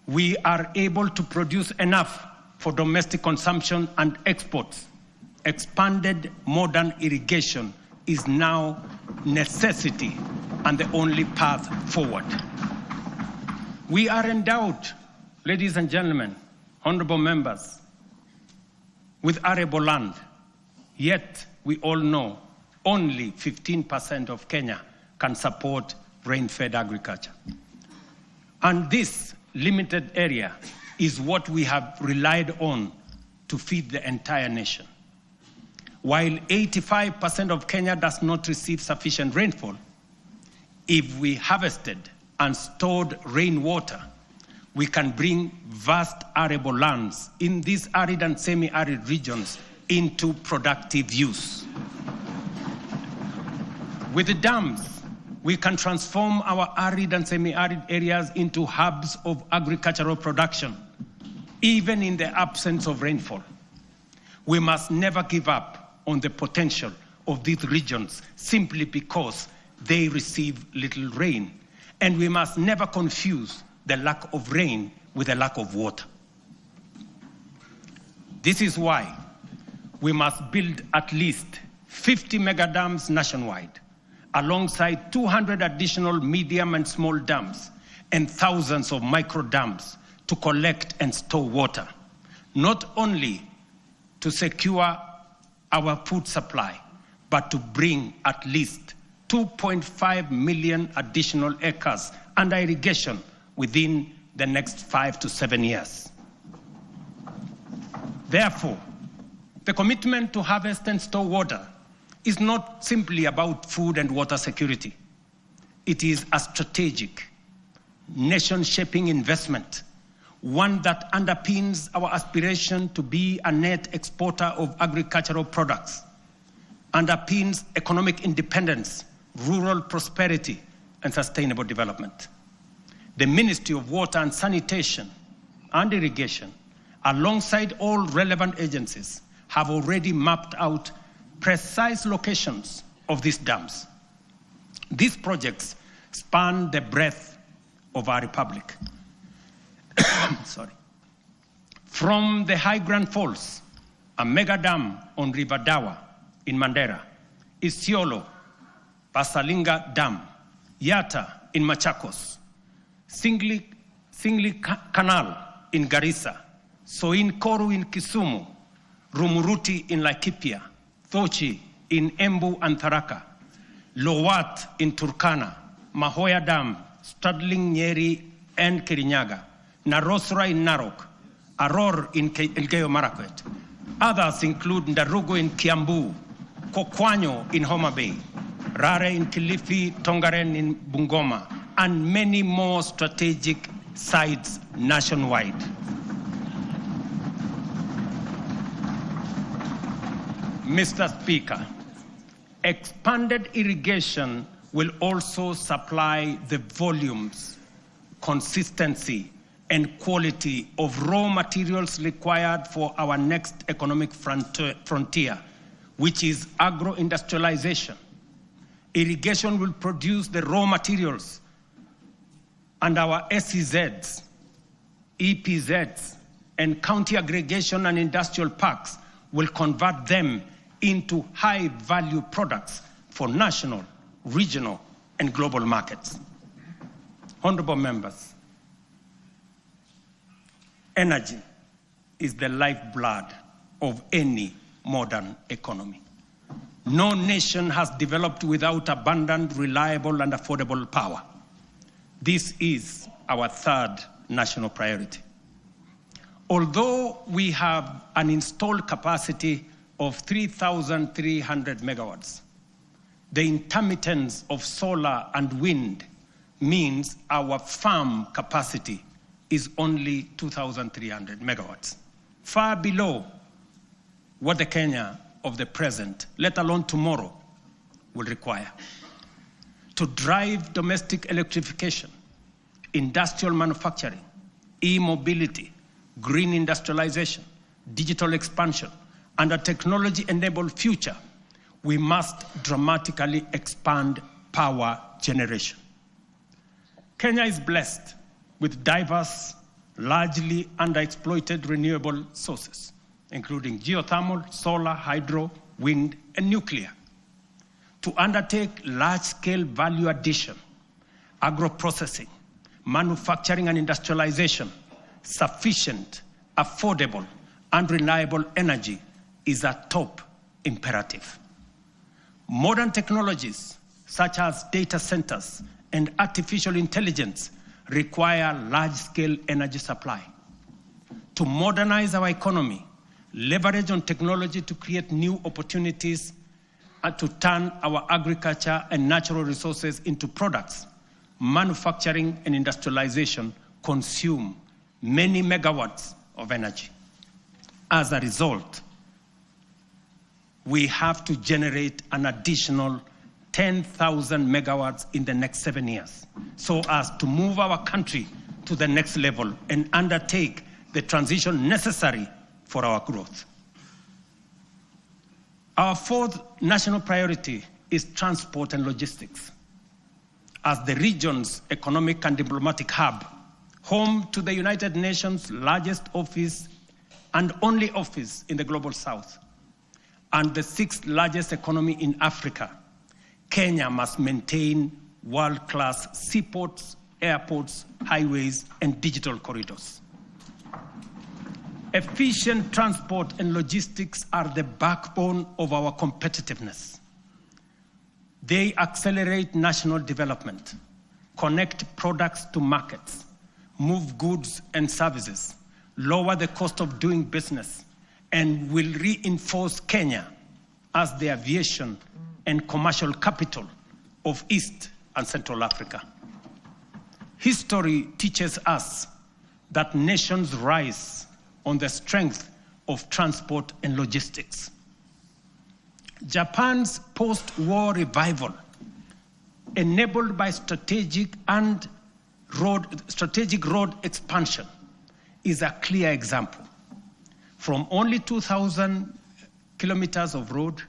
We are able to produce enough for domestic consumption and exports. Expanded modern irrigation is now necessity and the only path forward. We are endowed, ladies and gentlemen, honorable members, with arable land, yet we all know only 15% of Kenya can support rain-fed agriculture. And this limited area is what we have relied on to feed the entire nation. While 85% of Kenya does not receive sufficient rainfall, if we harvested and stored rainwater, we can bring vast arable lands in these arid and semi-arid regions into productive use. With the dams, we can transform our arid and semi-arid areas into hubs of agricultural production, even in the absence of rainfall. We must never give up on the potential of these regions simply because they receive little rain. And we must never confuse the lack of rain with the lack of water. This is why we must build at least 50 mega dams nationwide, alongside 200 additional medium and small dams and thousands of micro dams to collect and store water, not only to secure our food supply, but to bring at least 2.5 million additional acres under irrigation within the next 5 to 7 years. Therefore, the commitment to harvest and store water is not simply about food and water security. It is a strategic, nation-shaping investment, one that underpins our aspiration to be a net exporter of agricultural products underpins economic independence, rural prosperity, and sustainable development. The Ministry of Water and Sanitation and Irrigation, alongside all relevant agencies, have already mapped out precise locations of these dams. These projects span the breadth of our republic. Sorry. From the High Grand Falls, a mega dam on River Dawa in Mandera, Isiolo, Pasalinga Dam, Yata in Machakos, Singli Canal in Garissa, Soin Koru in Kisumu, Rumuruti in Laikipia, Thochi in Embu and Tharaka, Lowat in Turkana, Mahoya Dam, Stradling, Nyeri and Kirinyaga, Narosra in Narok, Aror in Elgeyo Marakwet. Others include Ndarugu in Kiambu, Kokwanyo in Homa Bay, Rare in Kilifi, Tongaren in Bungoma, and many more strategic sites nationwide. Mr. Speaker, expanded irrigation will also supply the volumes, consistency, and quality of raw materials required for our next economic frontier, which is agro-industrialization. Irrigation will produce the raw materials, and our SEZs, EPZs, and county aggregation and industrial parks will convert them into high-value products for national, regional, and global markets. Honorable members, energy is the lifeblood of any modern economy. No nation has developed without abundant, reliable, and affordable power. This is our third national priority. Although we have an installed capacity of 3,300 megawatts, the intermittence of solar and wind means our farm capacity is only 2,300 megawatts, far below what the Kenya of the present, let alone tomorrow, will require. To drive domestic electrification, industrial manufacturing, e-mobility, green industrialization, digital expansion, and a technology-enabled future, we must dramatically expand power generation. Kenya is blessed with diverse, largely underexploited renewable sources, including geothermal, solar, hydro, wind, and nuclear. To undertake large-scale value addition, agro-processing, manufacturing and industrialization, sufficient, affordable, and reliable energy is a top imperative. Modern technologies, such as data centers and artificial intelligence, require large-scale energy supply. To modernize our economy, leverage on technology to create new opportunities, and to turn our agriculture and natural resources into products, manufacturing and industrialization consume many megawatts of energy. As a result, we have to generate an additional 10,000 megawatts in the next 7 years, so as to move our country to the next level and undertake the transition necessary for our growth. Our fourth national priority is transport and logistics. As the region's economic and diplomatic hub, home to the United Nations' largest office and only office in the Global South, and the sixth largest economy in Africa, Kenya must maintain world-class seaports, airports, highways, and digital corridors. Efficient transport and logistics are the backbone of our competitiveness. They accelerate national development, connect products to markets, move goods and services, lower the cost of doing business, and will reinforce Kenya as the aviation and commercial capital of East and Central Africa. History teaches us that nations rise on the strength of transport and logistics. Japan's post-war revival, enabled by strategic road expansion, is a clear example. From only 2,000 kilometers of road,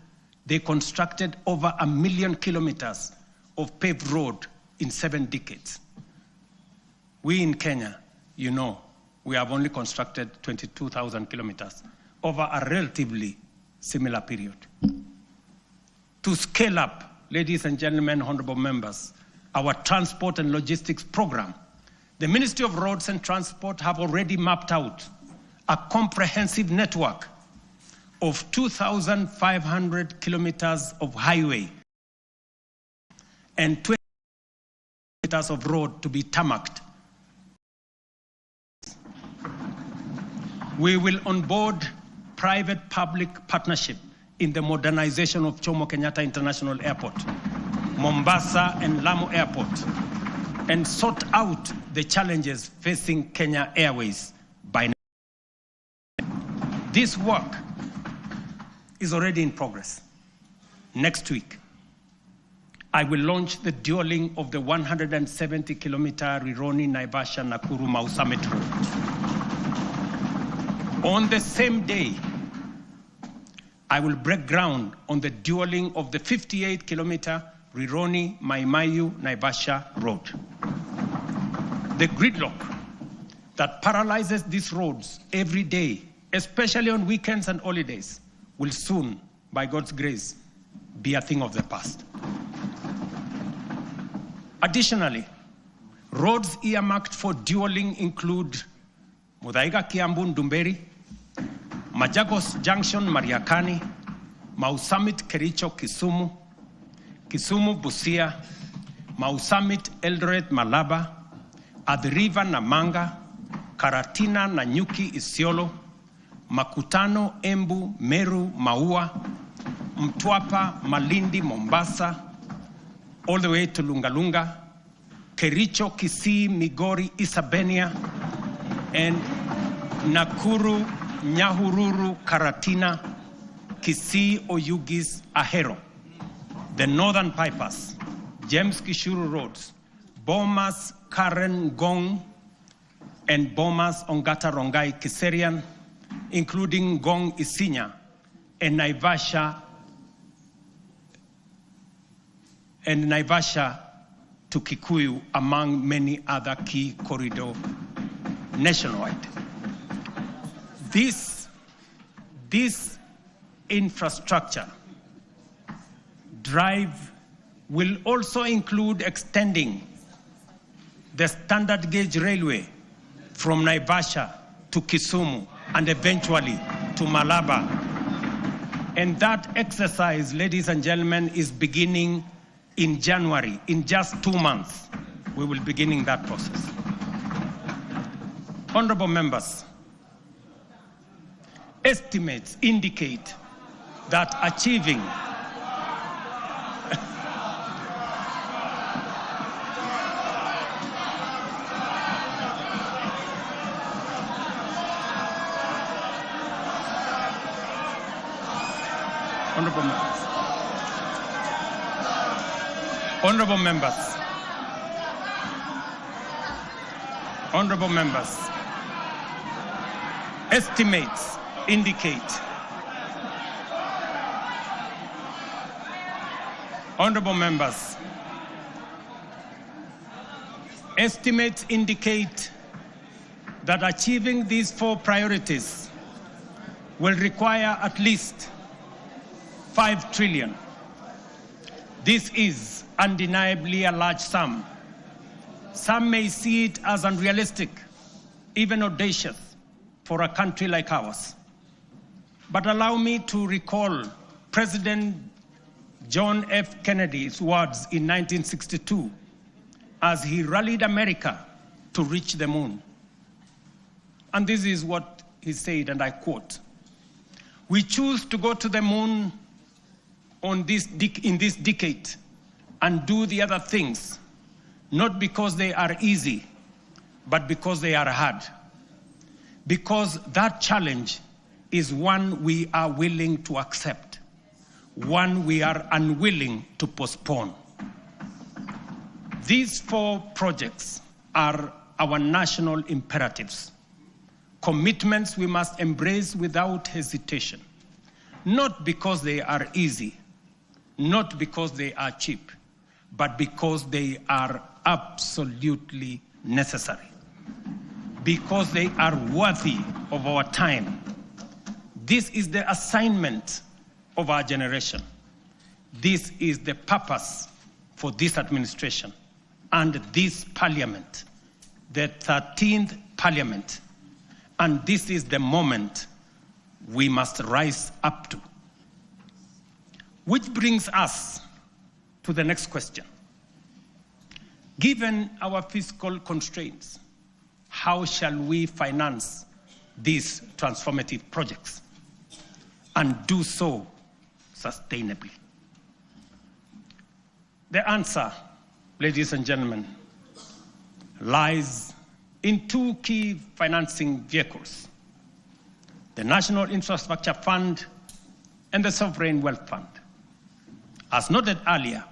they constructed over 1 million kilometers of paved road in 7 decades. We in Kenya, you know, we have only constructed 22,000 kilometers over a relatively similar period. To scale up, ladies and gentlemen, honorable members, our transport and logistics program, the Ministry of Roads and Transport have already mapped out a comprehensive network of 2,500 kilometers of highway and 20 kilometers of road to be tarmacked. We will onboard private-public partnership in the modernization of Jomo Kenyatta International Airport, Mombasa and Lamu Airport, and sort out the challenges facing Kenya Airways by now. This work is already in progress. Next week, I will launch the dualling of the 170-kilometer Rironi-Naivasha-Nakuru-Mau Summit Road. On the same day, I will break ground on the dualling of the 58-kilometer Rironi-Mai-Mahiu-Naivasha road. The gridlock that paralyzes these roads every day, especially on weekends and holidays, will soon, by God's grace, be a thing of the past. Additionally, roads earmarked for dualling include Muthaiga Kiambu Ndumberi, Machakos Junction Mariakani, Mau Summit Kericho Kisumu, Kisumu Busia, Mau Summit Eldoret Malaba, Athi River Namanga, Karatina Nanyuki Isiolo, Makutano Embu Meru Maua, Mtwapa Malindi Mombasa, all the way to Lungalunga, Kericho Kisii Migori Isabenia, and Nakuru Nyahururu Karatina Kisii Oyugis Ahero. The northern bypass, James Gishuru roads, Bomas Karen Gong, and Bomas Ongata Rongai Kiserian, including Gong Isinya and Naivasha to Kikuyu, among many other key corridors nationwide. This infrastructure drive will also include extending the standard gauge railway from Naivasha to Kisumu and eventually to Malaba. And that exercise, ladies and gentlemen, is beginning in January. In just 2 months, we will be beginning that process. Honorable members, estimates indicate that achieving Honorable members, estimates indicate that achieving these 4 priorities will require at least 5 trillion. This is undeniably a large sum. Some may see it as unrealistic, even audacious, for a country like ours. But allow me to recall President John F. Kennedy's words in 1962 as he rallied America to reach the moon. And this is what he said, and I quote, "We choose to go to the moon in this decade and do the other things, not because they are easy, but because they are hard. Because that challenge is one we are willing to accept. one we are unwilling to postpone. These 4 projects are our national imperatives, commitments we must embrace without hesitation, not because they are easy, not because they are cheap, but because they are absolutely necessary, because they are worthy of our time. This is the assignment of our generation. This is the purpose for this administration and this parliament, the 13th parliament. And this is the moment we must rise up to. Which brings us to the next question. Given our fiscal constraints, how shall we finance these transformative projects and do so sustainably? The answer, ladies and gentlemen, lies in 2 key financing vehicles: the National Infrastructure Fund and the Sovereign Wealth Fund. As noted earlier,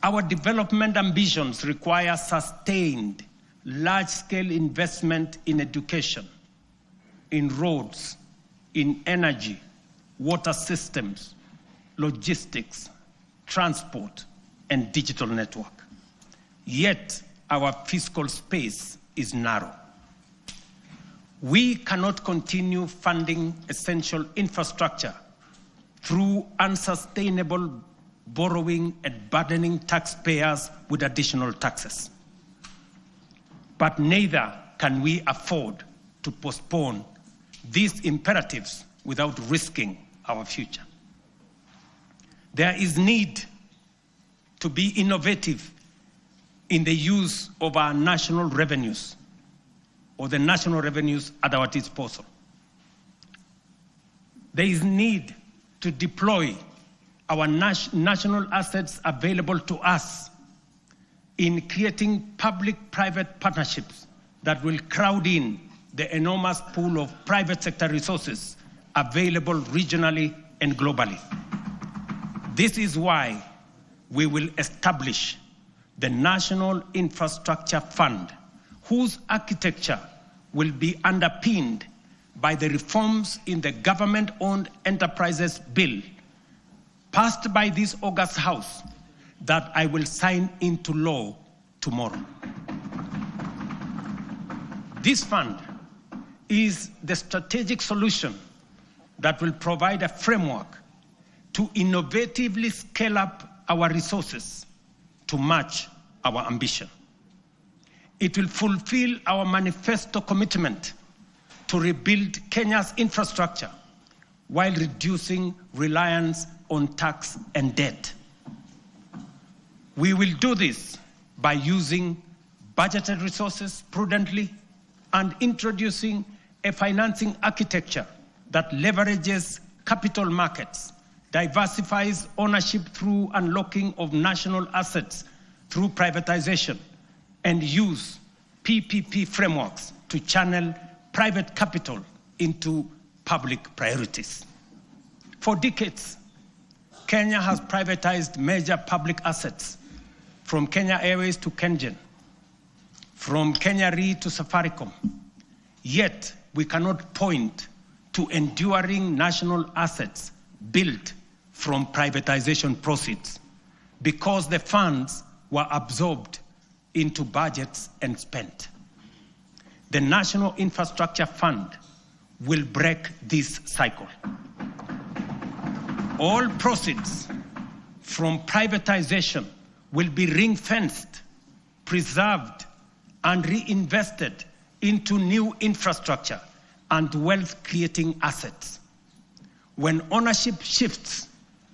our development ambitions require sustained, large-scale investment in education, in roads, in energy, water systems, logistics, transport, and digital network. Yet, our fiscal space is narrow. We cannot continue funding essential infrastructure through unsustainable borrowing and burdening taxpayers with additional taxes. But neither can we afford to postpone these imperatives without risking our future. There is need to be innovative in the use of our national revenues, or the national revenues at our disposal. There is need to deploy our national assets available to us in creating public-private partnerships that will crowd in the enormous pool of private sector resources available regionally and globally. This is why we will establish the National Infrastructure Fund, whose architecture will be underpinned by the reforms in the Government-Owned Enterprises Bill, passed by this August House, that I will sign into law tomorrow. This fund is the strategic solution that will provide a framework to innovatively scale up our resources to match our ambition. It will fulfill our manifesto commitment to rebuild Kenya's infrastructure while reducing reliance on tax and debt. We will do this by using budgeted resources prudently and introducing a financing architecture that leverages capital markets, diversifies ownership through unlocking of national assets through privatization, and use PPP frameworks to channel private capital into public priorities. For decades, Kenya has privatized major public assets, from Kenya Airways to KenGen, from Kenya Re to Safaricom. Yet, we cannot point to enduring national assets built from privatization proceeds because the funds were absorbed into budgets and spent. The National Infrastructure Fund will break this cycle. All proceeds from privatization will be ring-fenced, preserved, and reinvested into new infrastructure and wealth-creating assets. When ownership shifts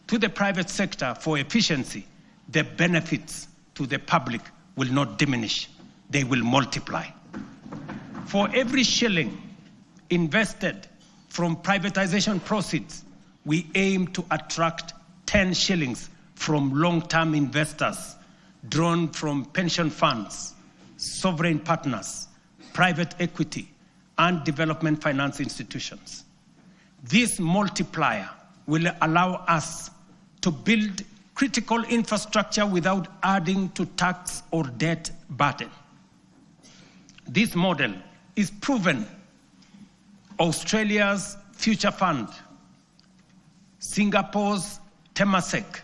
to the private sector for efficiency, the benefits to the public will not diminish, they will multiply. For every shilling invested from privatization proceeds, we aim to attract 10 shillings from long-term investors drawn from pension funds, sovereign partners, private equity, and development finance institutions. This multiplier will allow us to build critical infrastructure without adding to tax or debt burden. This model is proven. Australia's Future Fund, Singapore's Temasek,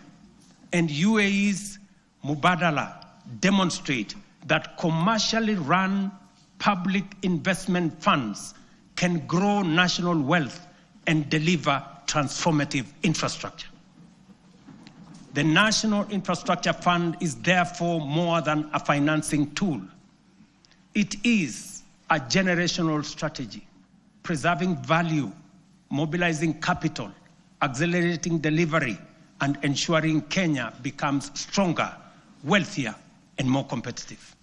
and UAE's Mubadala demonstrate that commercially run public investment funds can grow national wealth and deliver transformative infrastructure. The National Infrastructure Fund is therefore more than a financing tool. It is a generational strategy, preserving value, mobilizing capital, accelerating delivery, and ensuring Kenya becomes stronger, wealthier, and more competitive.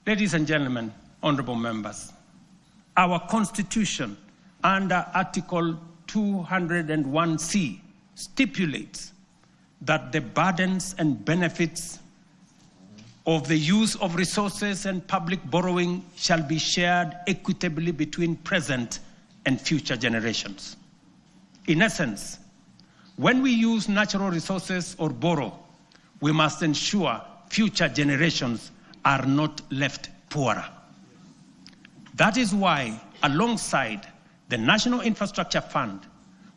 Ladies and gentlemen, honorable members, our Constitution under Article 201C stipulates that the burdens and benefits of the use of resources and public borrowing shall be shared equitably between present and future generations. In essence, when we use natural resources or borrow, we must ensure future generations are not left poorer. That is why, alongside the National Infrastructure Fund,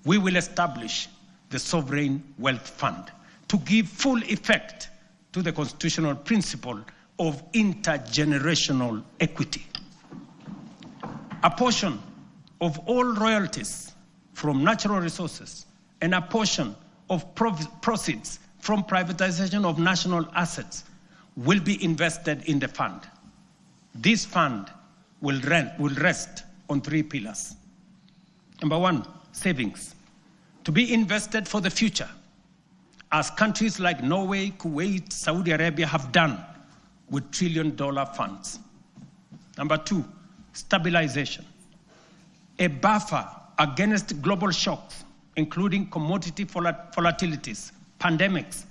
we will establish the Sovereign Wealth Fund to give full effect to the constitutional principle of intergenerational equity. A portion of all royalties from natural resources and a portion of proceeds from privatization of national assets will be invested in the fund. This fund will rest on 3 pillars. Number 1, savings, to be invested for the future, as countries like Norway, Kuwait, Saudi Arabia have done with trillion-dollar funds. Number 2, stabilization, a buffer against global shocks, including commodity volatilities, pandemics,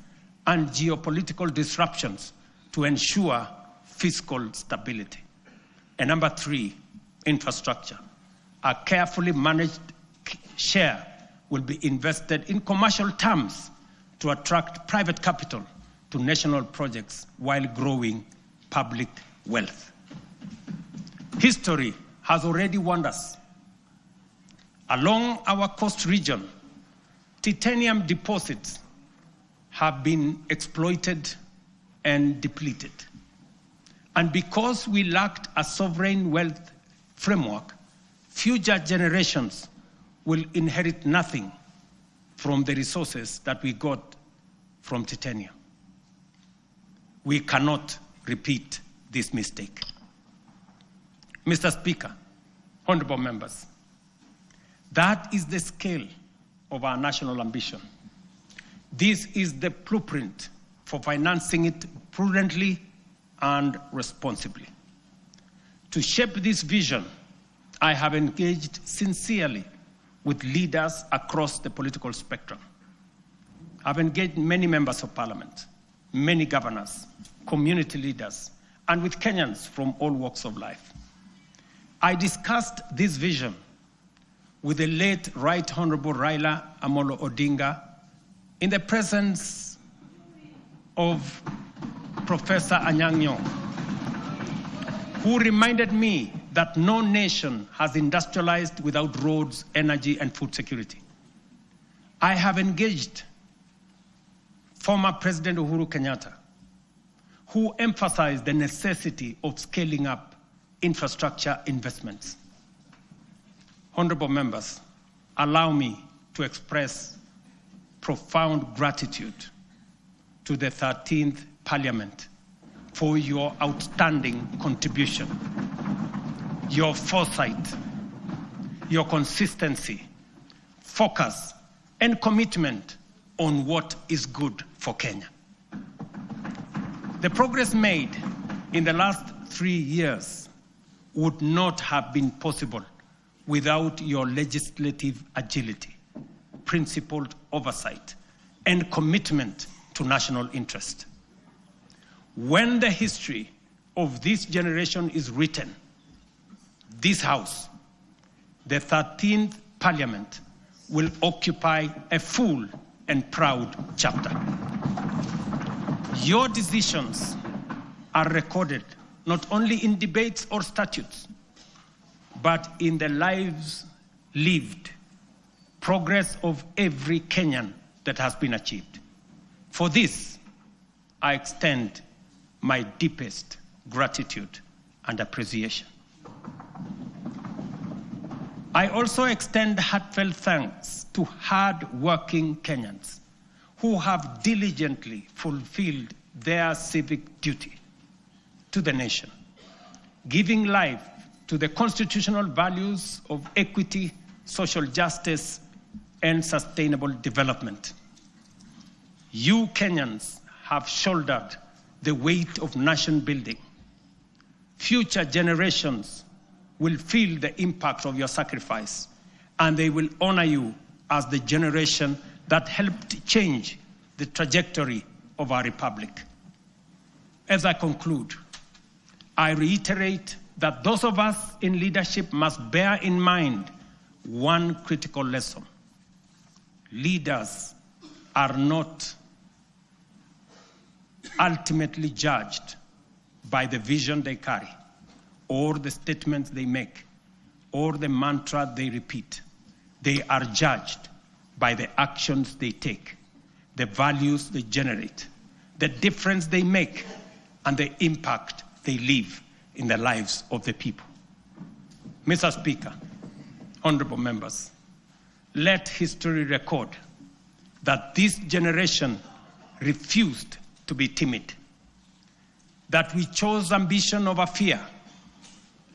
and geopolitical disruptions to ensure fiscal stability. And number 3, infrastructure. A carefully managed share will be invested in commercial terms to attract private capital to national projects while growing public wealth. History has already warned us. Along our coast region, titanium deposits have been exploited and depleted. And because we lacked a sovereign wealth framework, future generations will inherit nothing from the resources that we got from titanium. We cannot repeat this mistake. Mr. Speaker, honorable members, that is the scale of our national ambition. This is the blueprint for financing it prudently and responsibly. To shape this vision, I have engaged sincerely with leaders across the political spectrum. I've engaged many members of parliament, many governors, community leaders, and with Kenyans from all walks of life. I discussed this vision with the late Right Honorable Raila Amolo Odinga in the presence of Professor Anyang' Nyong'o, who reminded me that no nation has industrialized without roads, energy, and food security. I have engaged former President Uhuru Kenyatta, who emphasized the necessity of scaling up infrastructure investments. Honorable members, allow me to express profound gratitude to the 13th Parliament for your outstanding contribution, your foresight, your consistency, focus, and commitment on what is good for Kenya. The progress made in the last 3 years would not have been possible without your legislative agility, principled oversight, and commitment to national interest. When the history of this generation is written, this House, the 13th Parliament, will occupy a full and proud chapter. Your decisions are recorded not only in debates or statutes, but in the lives lived, progress of every Kenyan that has been achieved. For this, I extend my deepest gratitude and appreciation. I also extend heartfelt thanks to hard-working Kenyans who have diligently fulfilled their civic duty to the nation, giving life to the constitutional values of equity, social justice, and sustainable development. You Kenyans have shouldered the weight of nation building. Future generations will feel the impact of your sacrifice, and they will honor you as the generation that helped change the trajectory of our republic. As I conclude, I reiterate that those of us in leadership must bear in mind one critical lesson. Leaders are not ultimately judged by the vision they carry, or the statements they make, or the mantra they repeat. They are judged by the actions they take, the values they generate, the difference they make, and the impact they leave in the lives of the people. Mr. Speaker, honorable members, let history record that this generation refused to be timid, that we chose ambition over fear,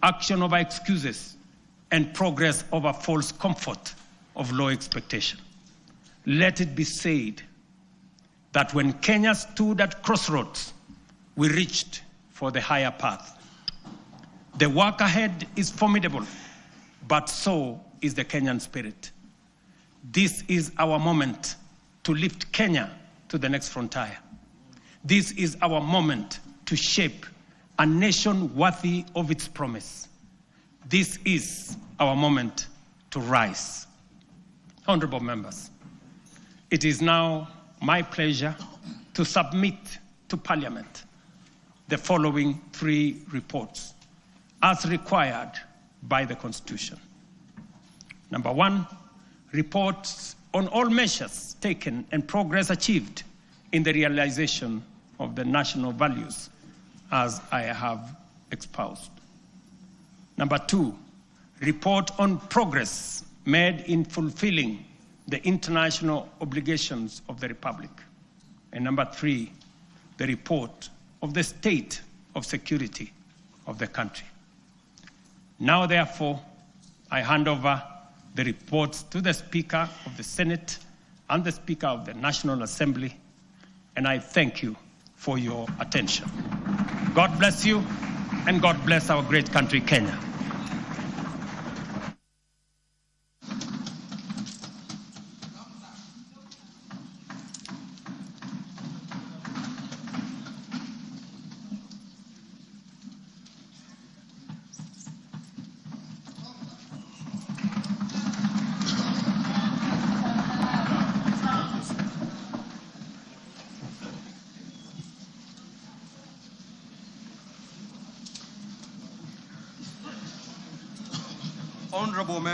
action over excuses, and progress over false comfort of low expectation. Let it be said that when Kenya stood at crossroads, we reached for the higher path. The work ahead is formidable, but so is the Kenyan spirit. This is our moment to lift Kenya to the next frontier. This is our moment to shape a nation worthy of its promise. This is our moment to rise. Honorable members, it is now my pleasure to submit to Parliament the following 3 reports as required by the Constitution. Number 1, reports on all measures taken and progress achieved in the realization of the national values as I have espoused. Number 2, report on progress made in fulfilling the international obligations of the Republic. And number 3, the report of the state of security of the country. Now, therefore, I hand over the reports to the Speaker of the Senate and the Speaker of the National Assembly, and I thank you for your attention. God bless you, and God bless our great country, Kenya. Honorable member.